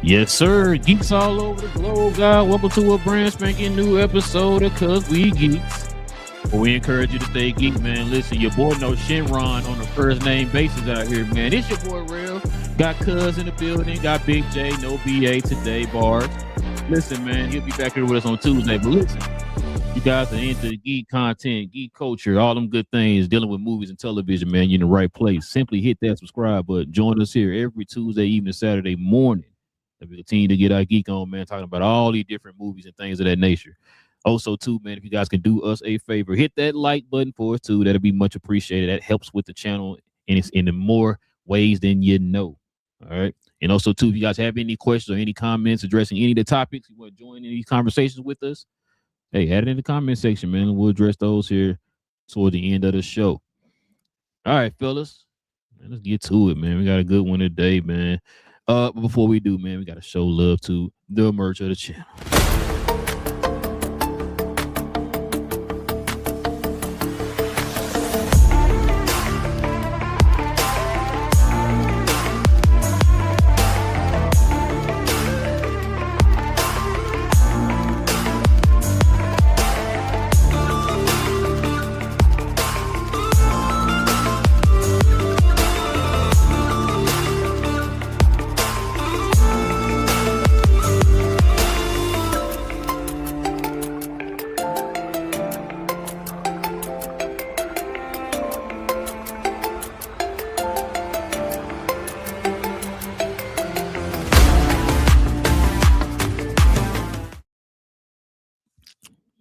Yes, sir. Geeks all over the globe, God. Welcome to a brand spanking new episode of Cuz We Geeks. Well, we encourage you to stay geek, man. Listen, your boy knows Shinron on a first name basis out here, man. It's your boy Real. Got Cuz in the building. Got Big J. No BA today, bars. Listen, man, he'll be back here with us on Tuesday. But listen, you guys are into geek content, geek culture, all them good things, dealing with movies and television, man. You're in the right place. Simply hit that subscribe button. Join us here every Tuesday evening, Saturday morning. We continue to get our geek on, man, talking about all these different movies and things of that nature. Also, too, man, if you guys can do us a favor, hit that like button for us, too. That'll be much appreciated. That helps with the channel, and it's in the more ways than you know. All right. And also, too, if you guys have any questions or any comments addressing any of the topics, you want to join in these conversations with us, hey, add it in the comment section, man, and we'll address those here toward the end of the show. All right, fellas, man, let's get to it, man. We got a good one today, man. But before we do, man, we got to show love to the merch of the channel.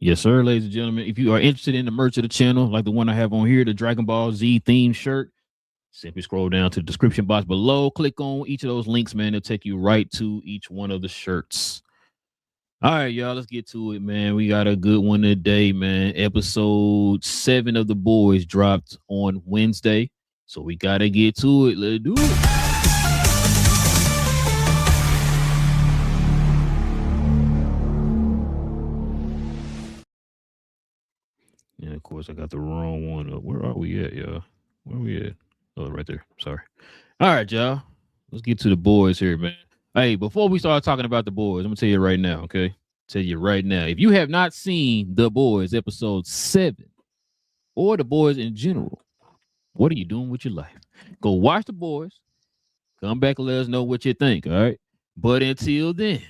Yes, sir, ladies and gentlemen. If you are interested in the merch of the channel, like the one I have on here, the Dragon Ball Z themed shirt, simply scroll down to the description box below. Click on each of those links, man. It'll take you right to each one of the shirts. All right, y'all, let's get to it, man. We got a good one today, man. Episode 7 of The Boys dropped on Wednesday, so we got to get to it. Let's do it. Yeah, of course, I got the wrong one up. Where are we at, y'all? Where are we at? Oh, right there. Sorry. All right, y'all. Let's get to The Boys here, man. Hey, before we start talking about The Boys, I'm going to tell you right now, okay? Tell you right now. If you have not seen The Boys episode 7 or The Boys in general, what are you doing with your life? Go watch The Boys. Come back and let us know what you think, all right? But until then,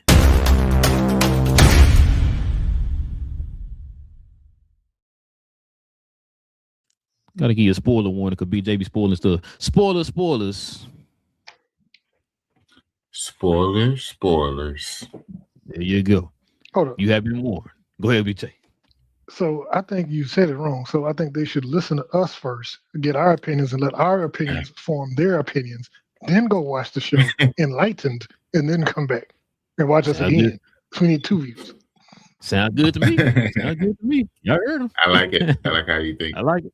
gotta give you a spoiler warning because BJ be spoiling stuff. Spoilers. Spoilers. There you go. Hold up. You have been warned. Go ahead, BJ. So I think you said it wrong. So I think they should listen to us first, get our opinions, and let our opinions form their opinions. Then go watch the show, enlightened, and then come back and watch us again. Good. So we need 2 views. Sound good to me. Sound good to me. Y'all heard him. I like it. I like how you think. I like it.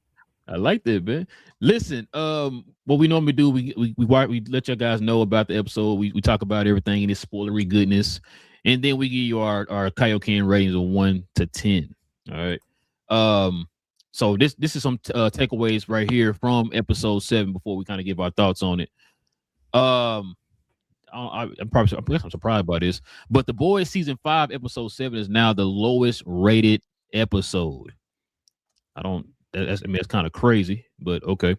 I like that, man. Listen, what we normally do, we let you guys know about the episode. We talk about everything in this spoilery goodness, and then we give you our Kaioken ratings of 1 to 10. All right. So this is some takeaways right here from episode 7 before we kind of give our thoughts on it. I'm surprised by this, but The Boys season 5 episode 7 is now the lowest rated episode. It's kind of crazy, but okay.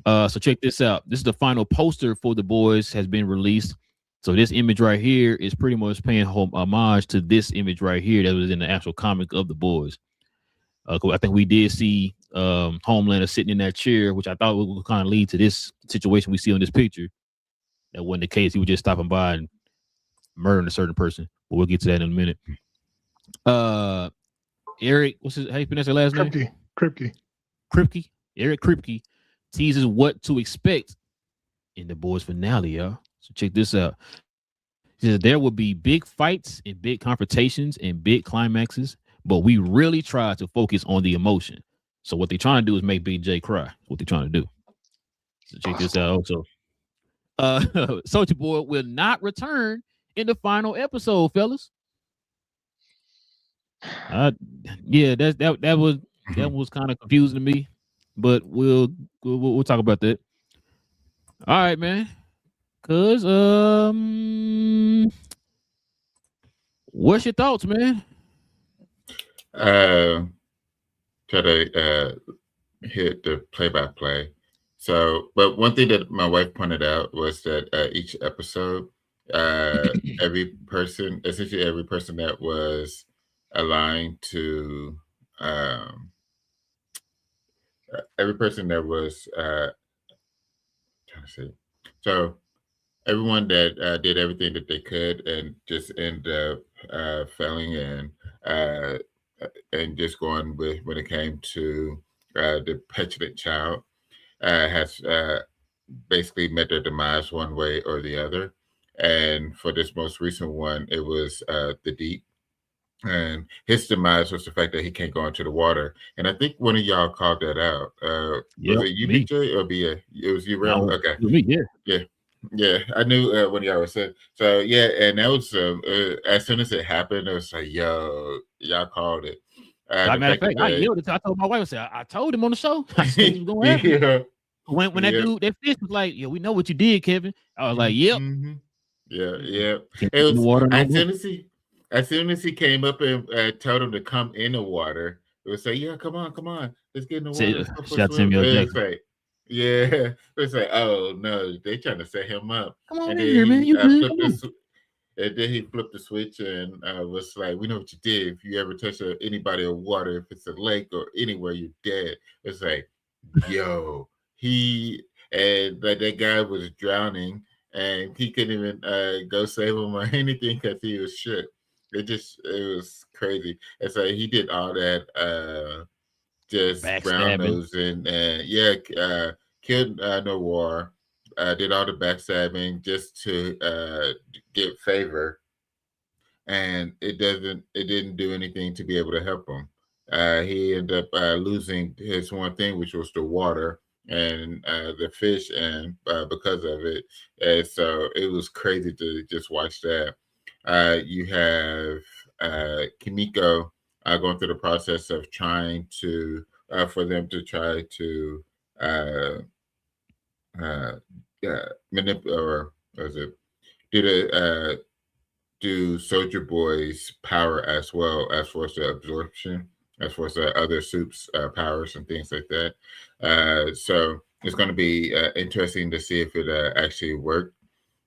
So check this out. This is the final poster for The Boys has been released. So this image right here is pretty much paying homage to this image right here that was in the actual comic of The Boys. I think we did see Homelander sitting in that chair, which I thought would kind of lead to this situation we see on this picture. That wasn't the case. He was just stopping by and murdering a certain person. But we'll get to that in a minute. Eric, how you pronounce your last name? Kripke. Eric Kripke teases what to expect in The Boys finale, y'all. So check this out. He says there will be big fights and big confrontations and big climaxes, but we really try to focus on the emotion. So what they're trying to do is make Big J cry. What they're trying to do. So check this out also. Soulja Boy will not return in the final episode, fellas. Yeah, that was kind of confusing to me, but we'll talk about that. All right, man. Cause What's your thoughts, man? Try to hit the play-by-play. So, but one thing that my wife pointed out was that each episode, essentially every person that was aligned to, every person that was, trying to see, so everyone that did everything that they could and just ended up failing uh, and just going with when it came to the petulant child has basically met their demise one way or the other. And for this most recent one, it was the deep. And his demise was the fact that he can't go into the water. And I think one of y'all called that out. Was Yep, it you, me. BJ, or BA? It was you, Ram? No, Okay. me, yeah. Yeah. Yeah, I knew when y'all was saying. So yeah, and that was as soon as it happened, it was like, yo, y'all called it. The Matter of fact that fact, I they, yelled it. I told my wife, I said, I told him on the show. I said he was gonna happen. yeah, When that yeah, dude, that fish was like, yeah, we know what you did, Kevin. I was like, yep. mm-hmm. Yeah, yeah. Can't It get in the was water no as more. soon as he came up and told him to come in the water, it was like, yeah, come on, let's get in the water, let's go for a Shout swim. Samuel It was Jackson. like, yeah, it's like, oh no, they trying to set him up, Come on and in then here, man. he You good? flipped Come on. this. And then he flipped the switch and was like, "We know what you did. If you ever touch anybody or water, if it's a lake or anywhere, you're dead." It's like, yo, he and that guy was drowning, and he couldn't even go save him or anything because he was shook. It was crazy. And so he did all that, just brown Backstabbing. nosing, and killed Noir. Did all the backstabbing just to get favor, and it didn't do anything to be able to help him. He ended up losing his one thing, which was the water and the fish, and because of it, and so it was crazy to just watch that. You have Kimiko going through the process of trying to for them to try to uh, manipulate, or was it do the do Soldier Boy's power as well as for the absorption, as for the other soups powers and things like that. So it's going to be interesting to see if it actually worked.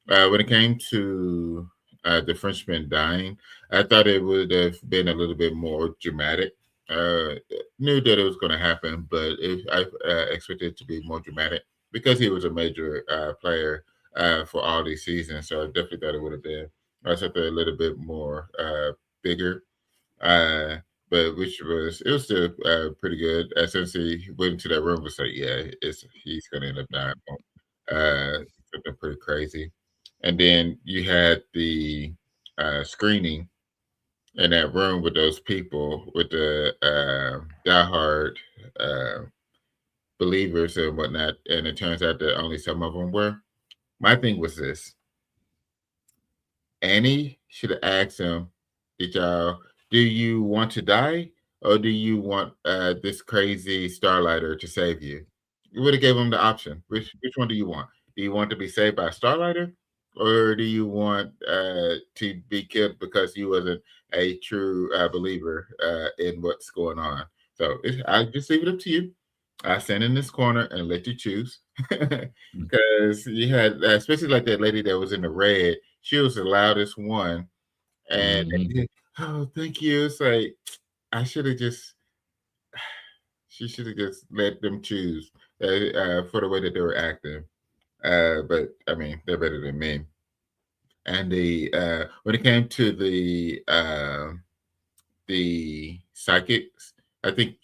When it came to the Frenchman dying, I thought it would have been a little bit more dramatic. Knew that it was going to happen, but I expected it to be more dramatic because he was a major player for all these seasons. So I definitely thought it would have been something a little bit more bigger. Uh, but it was still pretty good. Since he went into that room, was like, yeah, he's going to end up dying. Something pretty crazy. And then you had the screening in that room with those people, with the diehard believers and whatnot. And it turns out that only some of them were. My thing was this: Annie should have asked him, do you want to die, or do you want this crazy Starlighter to save you? You would have gave him the option. Which one do you want? Do you want to be saved by Starlighter, or do you want to be killed because you wasn't a true believer in what's going on? So I just leave it up to you. I stand in this corner and let you choose, because you had, especially like that lady that was in the red. She was the loudest one, and oh, thank you. It's like I should have just. She should have just let them choose for the way that they were acting. But I mean, they're better than me. And when it came to the psychics, I think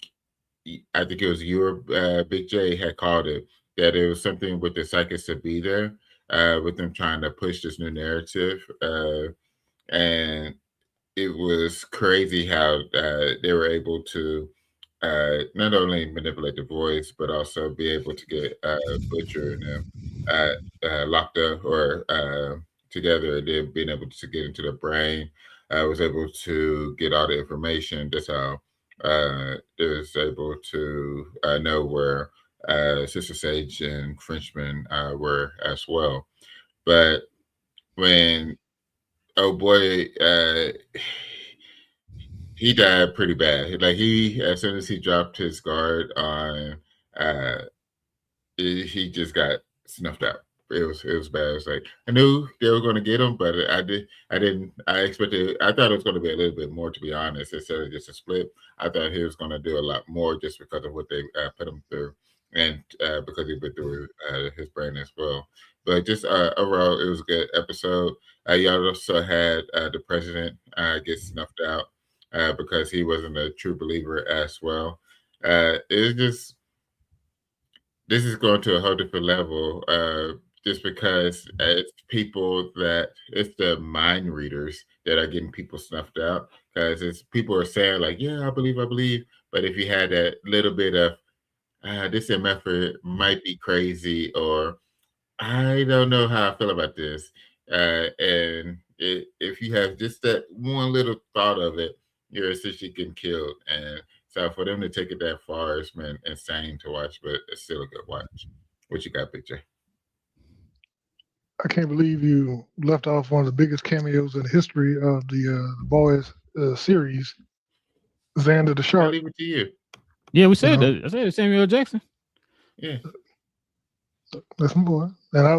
it was you or Big J had called it, that it was something with the psychics to be there, with them trying to push this new narrative, and it was crazy how they were able to not only manipulate the voice, but also be able to get Butcher and them locked up or together, and then being able to get into the brain. I was able to get all the information. That's how they was able to know where Sister Sage and Frenchman were as well. But when, oh boy, He died pretty bad. Like as soon as he dropped his guard on, he just got snuffed out. It was bad. It was like I knew they were going to get him, but I expected. I thought it was going to be a little bit more, to be honest, instead of just a split. I thought he was going to do a lot more just because of what they put him through, and because he went through his brain as well. But just overall, it was a good episode. You also had the president get snuffed out because he wasn't a true believer as well. It just this is going to a whole different level just because it's the mind readers that are getting people snuffed out, because it's people are saying like, yeah, I believe, but if you had that little bit of this MF might be crazy, or I don't know how I feel about this, and if you have just that one little thought of it, you're essentially getting killed. And so for them to take it that far has been insane to watch, but it's still a good watch. What you got, Big J? I can't believe you left off one of the biggest cameos in the history of the Boys series, Xander the I'll Shark. leave it to you. Yeah, we said that. I said Samuel Jackson. Yeah, that's my boy. And I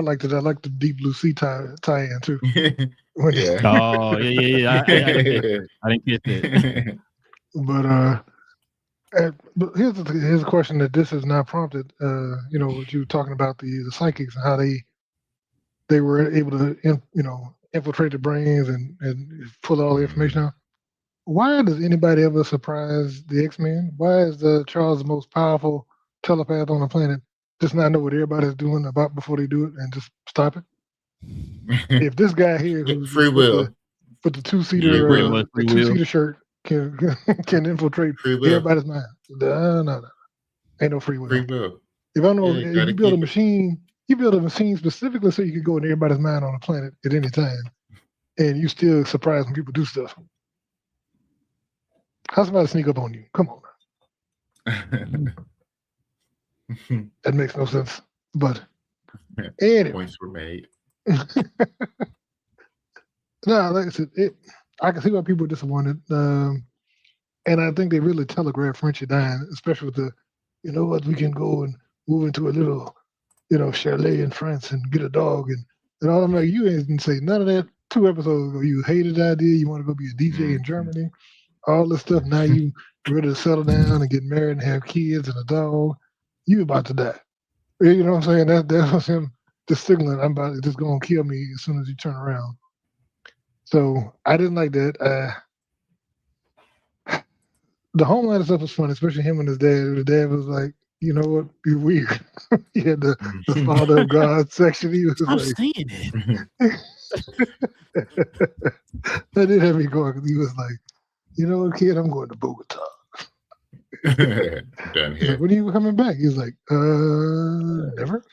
liked it. I liked the Deep Blue Sea tie-in too. yeah. Oh, yeah. I didn't get that. But here's a question that this has not prompted. What you were talking about the psychics and how they were able to infiltrate the brains and pull all the information out. Why does anybody ever surprise the X-Men? Why is Charles the most powerful telepath on the planet just not know what everybody's doing about before they do it and just stop it? If this guy here who's free will with the two-seater shirt can infiltrate free will. everybody's mind. No. Ain't no free will. Free will. If I know you build a machine, you build a machine specifically so you can go in everybody's mind on the planet at any time, and you still surprised when people do stuff. How's somebody sneak up on you? Come on now. That makes no sense. But anyway. Points were made. No, like I said, I can see why people are disappointed. And I think they really telegraphed Frenchie dying, especially with we can go and move into a little, chalet in France and get a dog and all. I'm like, you ain't say none of that 2 episodes ago. You hated the idea. You want to go be a DJ in Germany, all this stuff. Now you ready to settle down and get married and have kids and a dog. You about to die. You know what I'm saying? That was him just signaling, I'm about to just going to kill me as soon as you turn around. So I didn't like that. The Homelander stuff was funny, especially him and his dad. His dad was like, you know what, you're weird. He had the Father of God section. He was I'm like, saying it. That did have me going, because he was like, you know what, kid, I'm going to Bogota. Done here. Like, when are you coming back? He's like, never.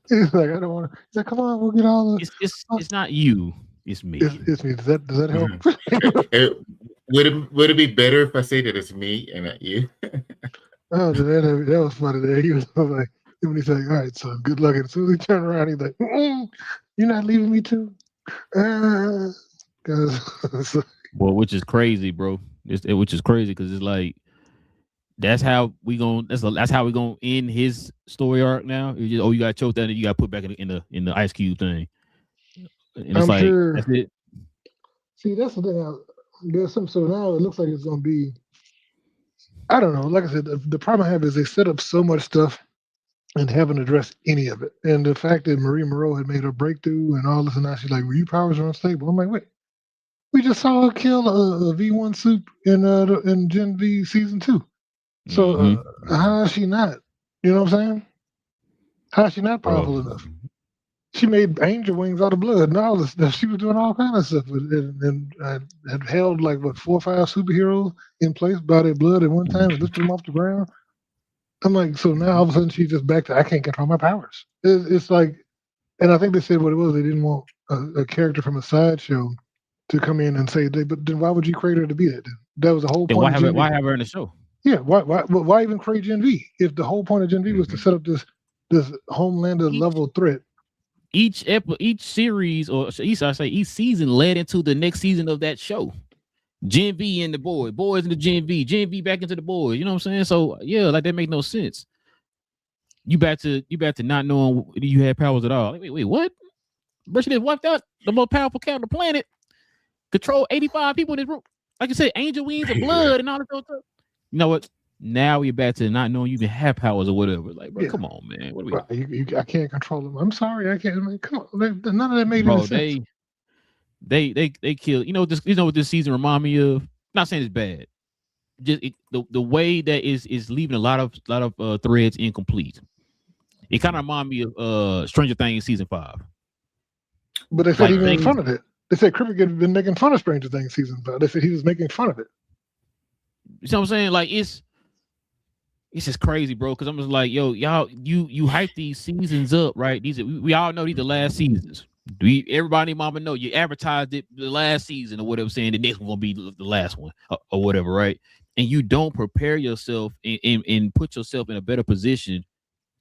He's like, I don't want to. He's like, come on, we'll get all the. It's not you. It's me. It's me. Does that help? Would it be better if I say that it's me and not you? Oh, that was funny. There, he was like, when he's like, all right, so good luck. And as soon as he turned around, he's like, you're not leaving me too. Well, which is crazy, bro. Which is crazy because it's like that's how we gonna end his story arc now. You got choked out and you got put back in the Ice Cube thing. And it's sure. That's it. See, that's the thing. There's some. So now it looks like it's gonna be. I don't know. Like I said, the problem I have is they set up so much stuff and haven't addressed any of it. And the fact that Marie Moreau had made a breakthrough and all this, and now she's like, "Well, your powers are unstable." I'm like, wait. We just saw her kill a V1 soup in Gen V season 2. So how is she not? You know what I'm saying? How is she not powerful enough? She made angel wings out of blood and all this stuff. She was doing all kind of stuff and had held like 4 or 5 superheroes in place by their blood at one time and lifted them off the ground. I'm like, so now all of a sudden she's just back to I can't control my powers. It's like, and I think they said what it was. They didn't want a character from a sideshow to come in and say, but then why would you create her to be that? That was the whole point. Why have her in the show? Yeah, why even create Gen V if the whole point of Gen V was to set up this Homelander level threat each series, or each season led into the next season of that show. Gen V and the boys into Gen V back into the boys. You know what I'm saying? So yeah, like that make no sense. You back to not knowing you had powers at all. Like, wait, what? But you just wiped out the most powerful cat on the planet. Control 85 people in this room. Like I said, angel wings and blood and all that stuff. You know what? Now we're back to not knowing you even have powers or whatever. Like, bro, come on, man. What are we? I can't control them. I'm sorry, I can't. Man, come on, none of that made any sense. They kill. You know what this season remind me of? Not saying it's bad. Just the way that is leaving a lot of threads incomplete. It kind of remind me of Stranger Things season 5. But they said he made fun of it. They said Cricket had been making fun of Stranger Things season 5. They said he was making fun of it. You know what I'm saying? Like it's just crazy, bro. Because I'm just like, yo, y'all, you hype these seasons up, right? We all know these are the last seasons. Everybody, mama know you advertised it the last season or whatever, saying the next one gonna be the last one or whatever, right? And you don't prepare yourself and put yourself in a better position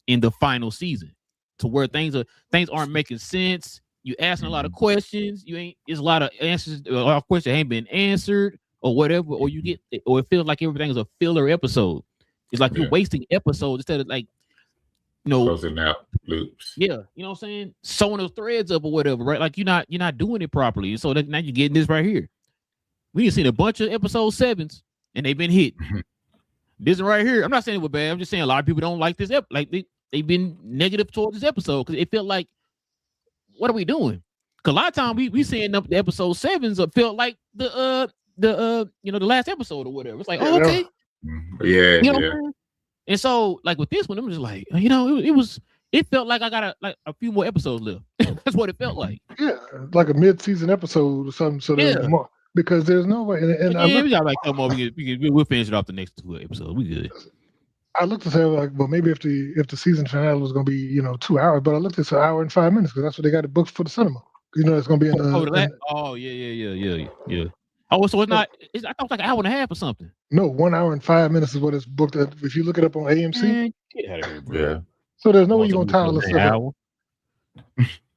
in the final season to where things aren't making sense. You asking a lot of questions. It's a lot of answers. A lot of questions ain't been answered or whatever. Or it feels like everything is a filler episode. It's like you're wasting episodes instead of like, closing out loops. Yeah, you know what I'm saying? Sewing those threads up or whatever, right? Like you're not doing it properly. So now you're getting this right here. We have seen a bunch of episode 7s and they've been hit. This one right here. I'm not saying it was bad. I'm just saying a lot of people don't like this. Like they've been negative towards this episode because it felt like, what are we doing? Because a lot of times we seeing up the episode 7s felt like the last episode or whatever. It's like, oh, okay. Yeah, you know what I'm saying? And so like with this one, I'm just like, it felt like I got a few more episodes left. That's what it felt like. Yeah, like a mid-season episode or something. So there's more because there's no way. And we got like come on, we'll finish it off the next 2 episodes. We good. I looked to say like, well, maybe if the season finale was going to be 2 hours, but I looked at it's 1 hour and 5 minutes because that's what they got it booked for the cinema. It's going to be in the. Yeah. Oh, so it's not. I thought it was like an hour and a half or something. No, 1 hour and 5 minutes is what it's booked at. If you look it up on AMC. Man, get out of here, bro. Yeah. So there's no way you're going to tie all this stuff up.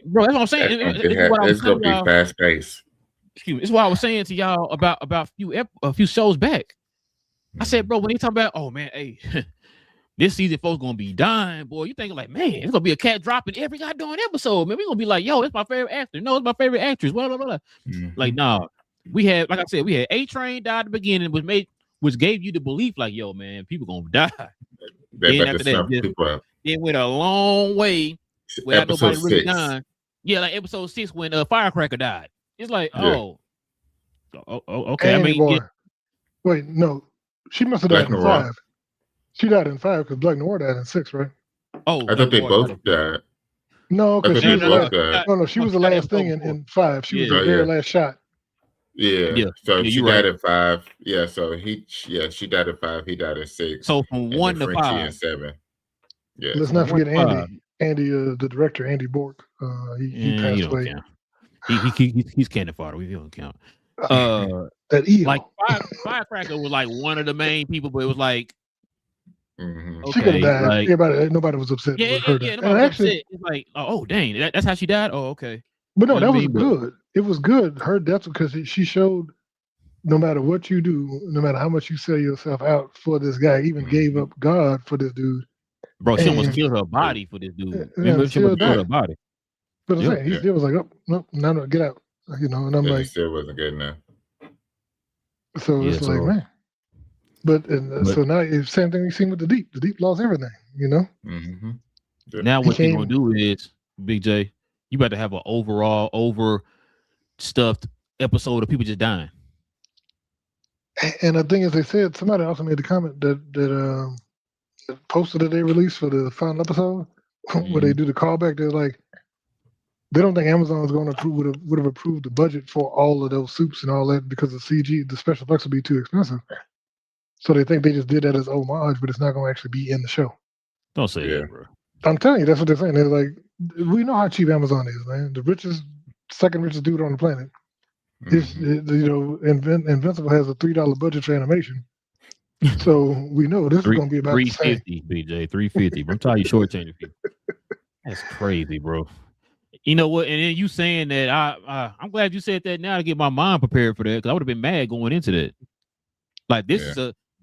Bro, that's what I'm saying. It's going to be fast paced. Excuse me. It's what I was saying to y'all about a few shows back. I said, bro, when you talk about, oh man, hey, this season folks gonna be dying, boy. You thinking like, man, it's gonna be a cat dropping every goddamn episode, man. We gonna be like, yo, it's my favorite actor. No, it's my favorite actress. Blah, blah, blah. Like, nah. We had A-Train died at the beginning, which gave you the belief, like, yo, man, people gonna die. Then after that, it went a long way without nobody really dying. Yeah, like episode 6 when Firecracker died. It's like, okay. Wait, no, she must have died in 5. She died in 5 because Black Noir died in 6, right? Oh, I thought they both died. No, because she was the last thing in 5. She was the very last shot. Yeah. So she died at 5. Yeah. So she died at 5. He died at 6. So from 1 to 5 and 7. Yeah. Let's not forget Andy. Andy, the director, Andy Bork. He passed away. He's cannon fodder. We don't count. That eel. Like Firecracker was like one of the main people, but it was like she could have died. Like, nobody was upset. Yeah, nobody was upset. It's like, oh dang, that's how she died. Oh, okay. But no, that was good. It was good. Her death because she showed no matter what you do, no matter how much you sell yourself out for this guy, even gave up God for this dude. Bro, she almost killed her body for this dude. Remember, she almost killed her body. But I'm saying, he still was like, oh, no, get out. And I'm like, it still wasn't good enough. So it's like, man. But so now it's same thing you seen with the Deep. The Deep lost everything, Mm-hmm. Now what you're gonna do is, Big J, you about to have an overall overstuffed episode of people just dying. And the thing is, they said somebody also made the comment that the poster that they released for the final episode, where they do the callback, they're like, they don't think Amazon is going to would have approved the budget for all of those soups and all that because the CG, the special effects would be too expensive. So they think they just did that as homage, but it's not going to actually be in the show. Don't say that, bro. I'm telling you, that's what they're saying. They're like, we know how cheap Amazon is, man. The second richest dude on the planet. Invincible has a $3 budget for animation. So we know this is going to be about $350, BJ, $350. I'm telling you, shortchanging people. That's crazy, bro. You know what? And then you saying that I'm glad you said that now to get my mind prepared for that because I would have been mad going into that. Like this is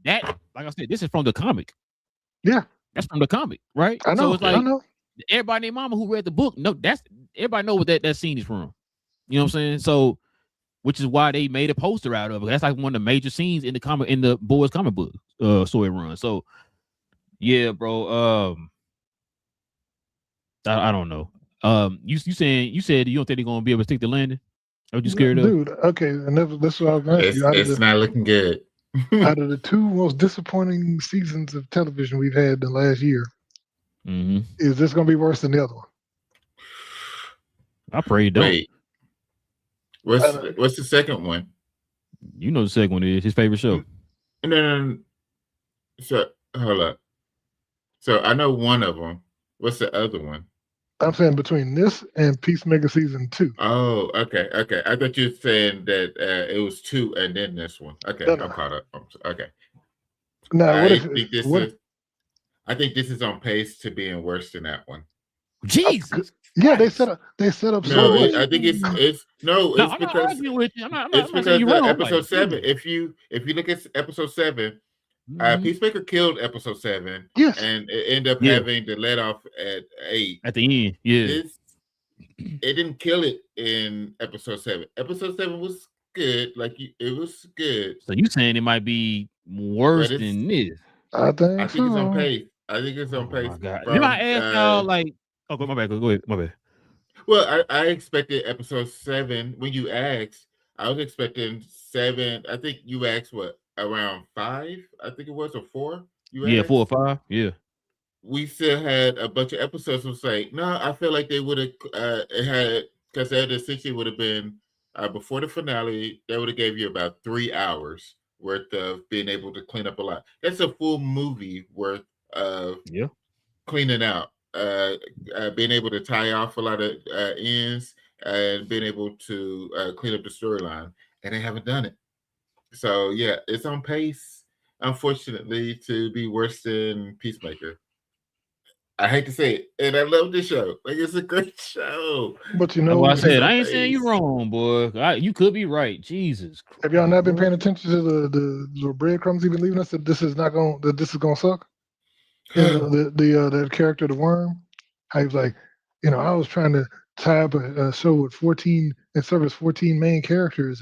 like I said, this is from the comic. Yeah, that's from the comic, right? I know. So it's like I know. everybody named mama who read the book. No, that's everybody know what that scene is from. You know what I'm saying? So, which is why they made a poster out of it. That's like one of the major scenes in the boys comic book story run. So, yeah, bro. I don't know. You said you don't think they're gonna be able to stick the landing? Are you scared of? Dude, okay, and that's what I was going to ask you. It's not looking good. Out of the two most disappointing seasons of television we've had in the last year, is this going to be worse than the other one? I pray it don't. Wait, what's the second one? You know the second one is his favorite show. No. So hold up. So I know one of them. What's the other one? I'm saying between this and Peacemaker season 2. Oh, okay. I thought you were saying that it was 2 and then this one. Okay, no. I'm caught up. Okay. Now, I think this is on pace to being worse than that one. Jesus. Yeah, they set up so much. I think it's because episode 7. If you look at episode 7, Peacemaker killed episode 7, yes, and it ended up having the let off at 8 at the end. Yeah, it didn't kill it in episode 7. Episode 7 was good, it was good. So you saying it might be worse than this? I think it's on pace. I think it's on pace. My God. Then I asked y'all like, my bad. Go ahead. My bad. Well, I expected episode 7 when you asked. I was expecting 7. I think you asked what around 5. I think it was, or 4. Yeah, 4 or 5. Yeah. We still had a bunch of episodes. Was like, no, I feel like they would have had, because that essentially would have been before the finale. They would have gave you about 3 hours worth of being able to clean up a lot. That's a full movie worth of cleaning out. Being able to tie off a lot of ends and being able to clean up the storyline, and they haven't done it. So yeah, it's on pace, unfortunately, to be worse than Peacemaker. I hate to say it, and I love this show. Like, it's a great show. But you know, I said I ain't saying you wrong, boy. You could be right. Jesus Christ. Have y'all not been paying attention to the little breadcrumbs he's been leaving us that this is gonna suck? The character, the worm, how he's like, I was trying to tie up a show with 14 and service 14 main characters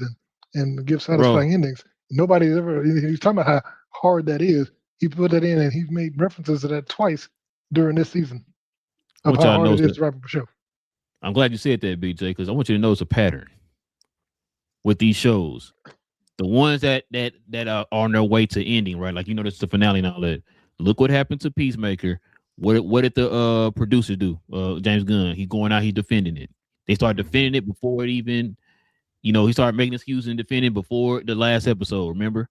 and give satisfying endings. Nobody's ever. He's talking about how hard that is. He put that in, and he's made references to that twice during this season of how hard it is to wrap up a show. I'm glad you said that, BJ, because I want you to notice a pattern with these shows. The ones that are on their way to ending, right? Like, this is the finale and all that. Look what happened to Peacemaker. What did the producer do? James Gunn. He's going out. He's defending it. They started defending it before it even. He started making excuses and defending before the last episode. Remember,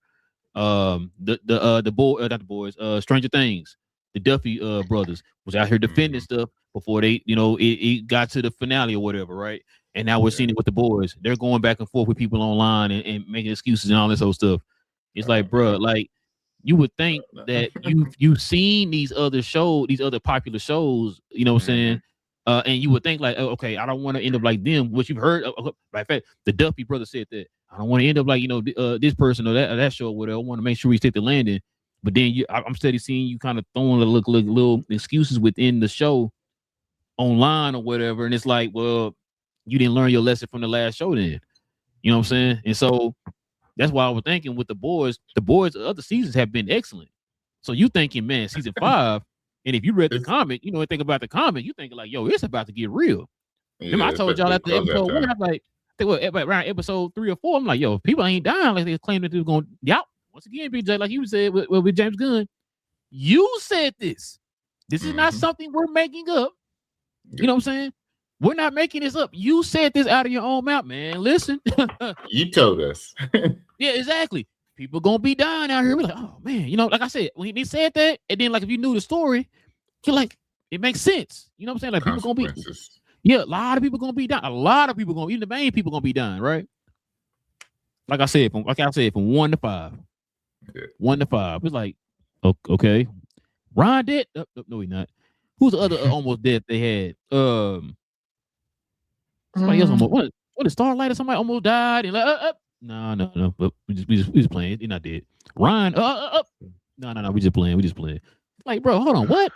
Stranger Things. The Duffy brothers was out here defending stuff before they, it got to the finale or whatever, right? And now we're seeing it with the boys. They're going back and forth with people online and making excuses and all this old stuff. It's like, bro, like, you would think that you've seen these other popular shows, you know what I'm saying? And you would think like, okay, I don't want to end up like them. What you've heard, by fact, the Duffy brother said that I don't want to end up like this person or that show or whatever. I want to make sure we stick the landing. But then I'm steady seeing you kind of throwing little excuses within the show online or whatever. And it's like, well, you didn't learn your lesson from the last show then. You know what I'm saying? And so that's why I was thinking with the boys other seasons have been excellent. So you thinking, man, season 5, and if you read the comic, and think about the comic, you thinking like, yo, it's about to get real. Remember, I told y'all after episode 1, I'm like, I think around episode 3 or 4, I'm like, yo, people ain't dying like they claim that they're going. Yep. Once again, BJ, like you said with James Gunn, you said this. This is not something we're making up. You know what I'm saying? We're not making this up. You said this out of your own mouth, man. Listen. You told us. Yeah, exactly. People gonna be dying out here. We're like, oh man, like I said, when he said that, and then like if you knew the story, you're like, it makes sense. You know what I'm saying? Like people gonna be, a lot of people gonna be dying. A lot of people gonna, even the main people gonna be dying, right? Like I said, from 1 to 5. 1 to 5. It's like, okay. Ron dead? No, he's not. Who's the other almost dead they had? Somebody else almost what is Starlight or somebody almost died and like no. But we just playing. He's not dead. Ryan no. We just playing. Like, bro, hold on, what?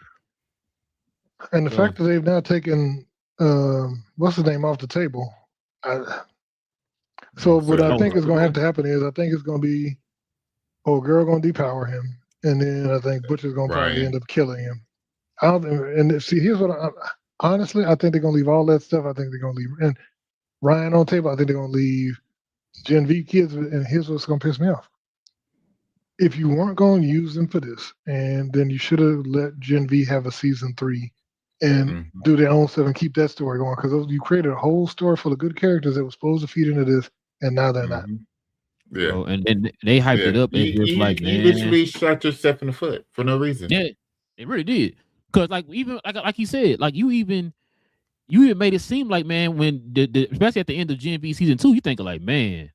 And the fact that they've now taken what's his name off the table. So what I think is going to have to happen is I think it's going to be, girl going to depower him, and then I think Butcher's going to probably end up killing him. Here's what honestly, I think they're going to leave all that stuff. I think they're going to leave and Ryan on the table. I think they're going to leave Gen V kids, and here's what's going to piss me off. If you weren't going to use them for this, and then you should have let Gen V have a season 3 and do their own stuff and keep that story going, because you created a whole story full of good characters that were supposed to feed into this, and now they're not. Yeah, and they hyped it up. And you literally shot yourself in the foot for no reason. Yeah, it really did. Because even like you said, like you even made it seem like, man, when especially at the end of Gen V season 2, you think like, man,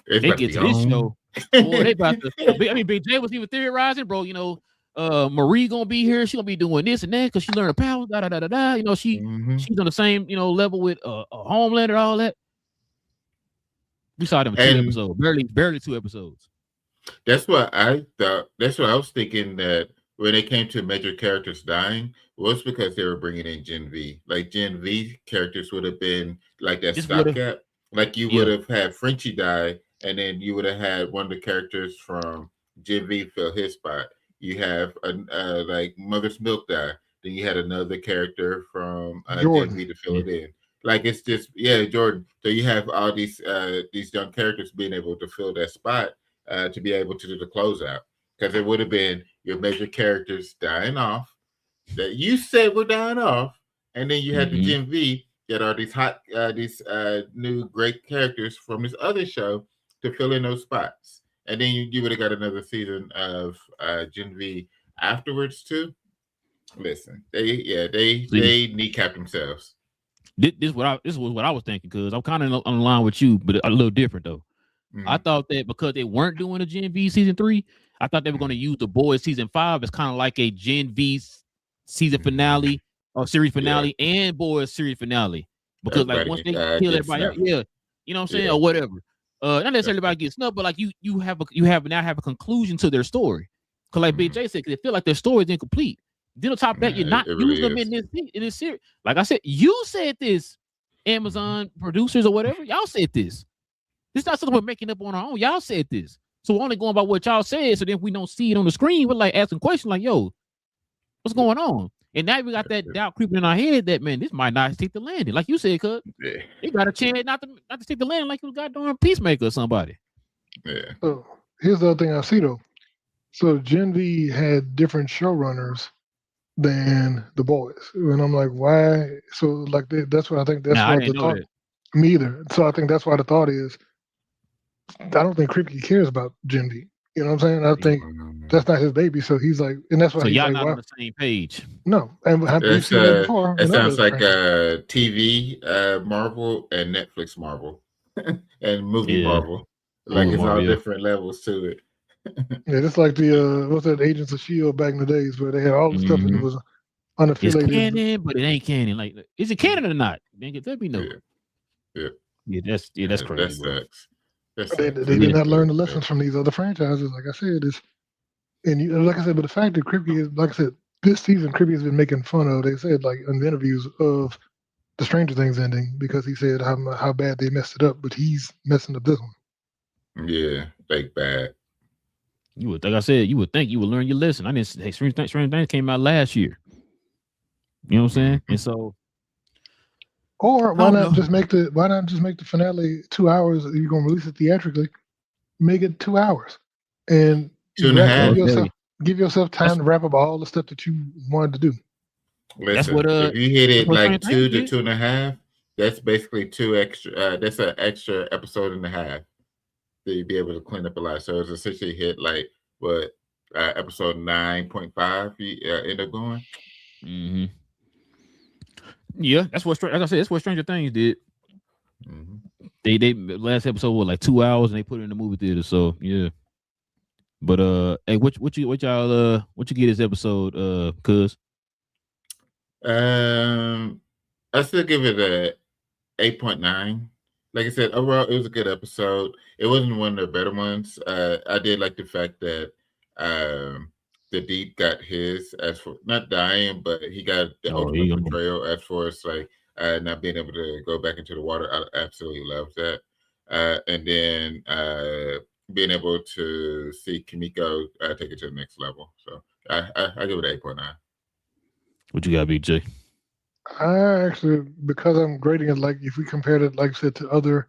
they get to this show, boy, they about to. I mean, Big J was even theorizing, bro. You know, Marie gonna be here. She gonna be doing this and that because she learned her power. You know, she's on the same level with Homelander, all that. We saw them 2 episodes, barely 2 episodes. That's what I thought. That's what I was thinking, that when it came to major characters dying, was because they were bringing in Gen V. Like Gen V characters would have been like that stopgap. Like you would have had Frenchie die, and then you would have had one of the characters from Gen V fill his spot. You have like Mother's Milk die, then you had another character from Gen V to fill it in. Like it's just Jordan. So you have all these young characters being able to fill that spot to be able to do the closeout, because it would have been your major characters dying off that you said were dying off, and then you had the Gen V that are these new great characters from this other show to fill in those spots, and then you would have got another season of Gen V afterwards too. Listen, they kneecapped themselves. This was what I was thinking, because I'm kind of on the line with you, but a little different though. I thought that because they weren't doing a Gen V season 3, I thought they were going to use The Boys season 5 as kind of like a Gen V season finale or series finale and Boys series finale, because like once they kill everybody, you know what I'm saying, or whatever. Not necessarily everybody gets snubbed, but like you now have a conclusion to their story. Because like Big J said, they feel like their story is incomplete. Then on top of that, you're not using them in this series. Like I said, you said this, Amazon producers or whatever, y'all said this. This is not something we're making up on our own. Y'all said this. So we're only going by what y'all said. So then if we don't see it on the screen, we're like asking questions like, yo, what's going on? And now we got that doubt creeping in our head that, man, this might not take the landing. Like you said, cuz they got a chance not to take the landing like it was goddamn Peacemaker or somebody. Yeah. So here's the other thing I see though. So Gen V had different showrunners than The Boys, and I'm like, why? So like that's what I think. That's what the thought. Me either. So I think that's why the thought is. I don't think Kripke cares about Gen V. You know what I'm saying? I think that's not his baby. So he's like, and that's why. So he's y'all like, not on the same page. No, and we've seen that before. It sounds like TV Marvel and Netflix Marvel and movie Marvel. Like it's all different levels to it. Yeah, just like the what's that, Agents of S.H.I.E.L.D. back in the days where they had all the stuff and it was unaffiliated. It's canon, but it ain't canon. Like, is it canon or not? Let me know. That's crazy. They did not learn the lessons from these other franchises. Like I said, like I said, but the fact that Kripke is, like I said, this season Kripke has been making fun of. They said like in the interviews of the Stranger Things ending, because he said how bad they messed it up, but he's messing up this one. Yeah, like bad. You would, like I said, you would think you would learn your lesson. I didn't say Stranger Things came out last year. You know what I'm saying? And so, or why not just make the finale 2 hours? If you're gonna release it theatrically, make it 2 hours and 2.5. Give yourself time to wrap up all the stuff that you wanted to do. Listen, that's what, if you hit it like 2 to 2.5, that's basically 2 extra. That's an extra episode and a half. That you'd be able to clean up a lot. So it's essentially hit like what episode 9.5 end up going. Mm-hmm. Yeah, that's what, like I said, that's what Stranger Things did. Mm-hmm. They last episode was like 2 hours and they put it in the movie theater. So yeah. But hey, what you get this episode, cuz? I still give it a 8.9. Like I said, overall, it was a good episode. It wasn't one of the better ones. I did like the fact that the Deep got his, as for not dying, but he got the ultimate betrayal as far as like not being able to go back into the water. I absolutely love that. And then being able to see Kimiko take it to the next level. So I give it an 8.9. What you got, BJ? I actually, because I'm grading it, like if we compared it, like I said, to other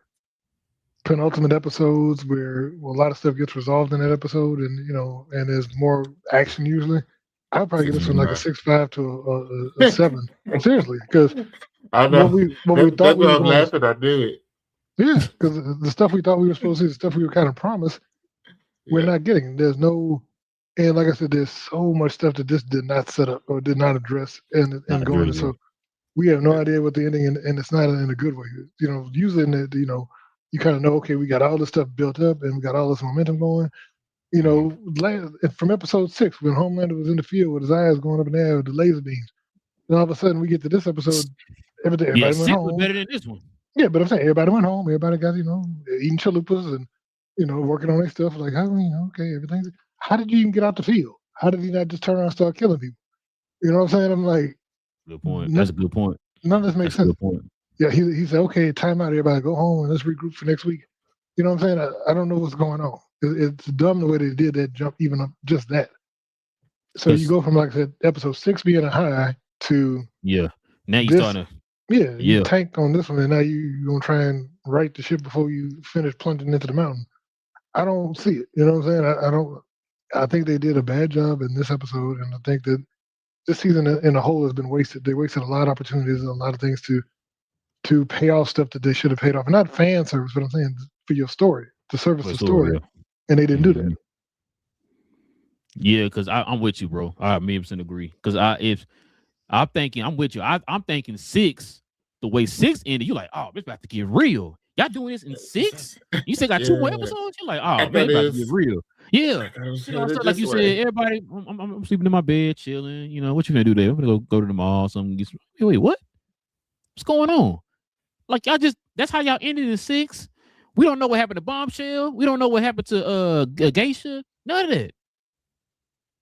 penultimate episodes where a lot of stuff gets resolved in that episode, and and there's more action usually, I'd probably give this one like a 6.5 to a 7. Seriously, because I know what we thought we were going. Laughing, I knew it. Yeah, because the stuff we thought we were supposed to see, the stuff we were kind of promised, we're not getting. There's no, and like I said, there's so much stuff that this did not set up or did not address and going. So we have no idea what the ending, and it's not in a good way. Usually in the, you kind of know, okay, we got all this stuff built up and we got all this momentum going. From episode 6, when Homelander was in the field with his eyes going up in the air with the laser beams, and all of a sudden we get to this episode, everybody went home. Was better than this one. Yeah, but I'm saying everybody went home. Everybody got eating chalupas and working on their stuff. Like, okay, everything's. How did you even get out the field? How did he not just turn around and start killing people? You know what I'm saying? I'm like, good point. That's a good point. None of this makes sense. Good point. Yeah, he said, okay, time out, everybody, go home and let's regroup for next week. You know what I'm saying? I don't know what's going on. It's dumb the way they did that jump, even up just that. So you go from, like I said, episode 6 being a high to now you're starting to. You tank on this one, and now you're going to try and right the ship before you finish plunging into the mountain. I don't see it. You know what I'm saying? I think they did a bad job in this episode, and I think that this season in a whole has been wasted. They wasted a lot of opportunities and a lot of things to pay off stuff that they should have paid off. Not fan service, but I'm saying for your story, to service the story. And they didn't do that. Yeah, because I'm with you, bro. I 100% agree. Because I'm thinking, I'm with you. I'm thinking 6. The way 6 ended, you're like, oh, it's about to get real. Y'all doing this in 6? You still got 2 more episodes? You're like, oh, man, it's about to get real. Yeah. Like you said, everybody, I'm sleeping in my bed, chilling. What you gonna do there? I'm gonna go to the mall. Wait, what? What's going on? Like, that's how y'all ended in 6? We don't know what happened to Bombshell. We don't know what happened to Geisha. None of that.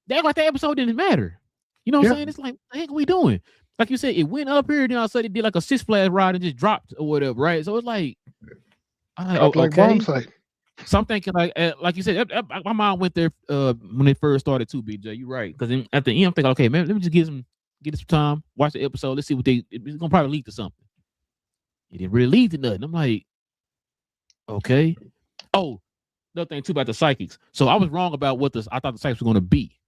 That episode didn't matter. You know what I'm saying? It's like, what the heck are we doing? Like you said, it went up here, then all of a sudden it did like a Six Flags ride and just dropped or whatever, right? So it's like, like bomb site. So I'm thinking, like you said, my mind went there when they first started too, BJ. You're right. Because at the end, I'm thinking, okay, man, let me just get it some time, watch the episode, let's see what it's gonna probably lead to something. It didn't really lead to nothing. I'm like, okay. Oh, another thing too about the psychics. So I was wrong about I thought the psychics were gonna be.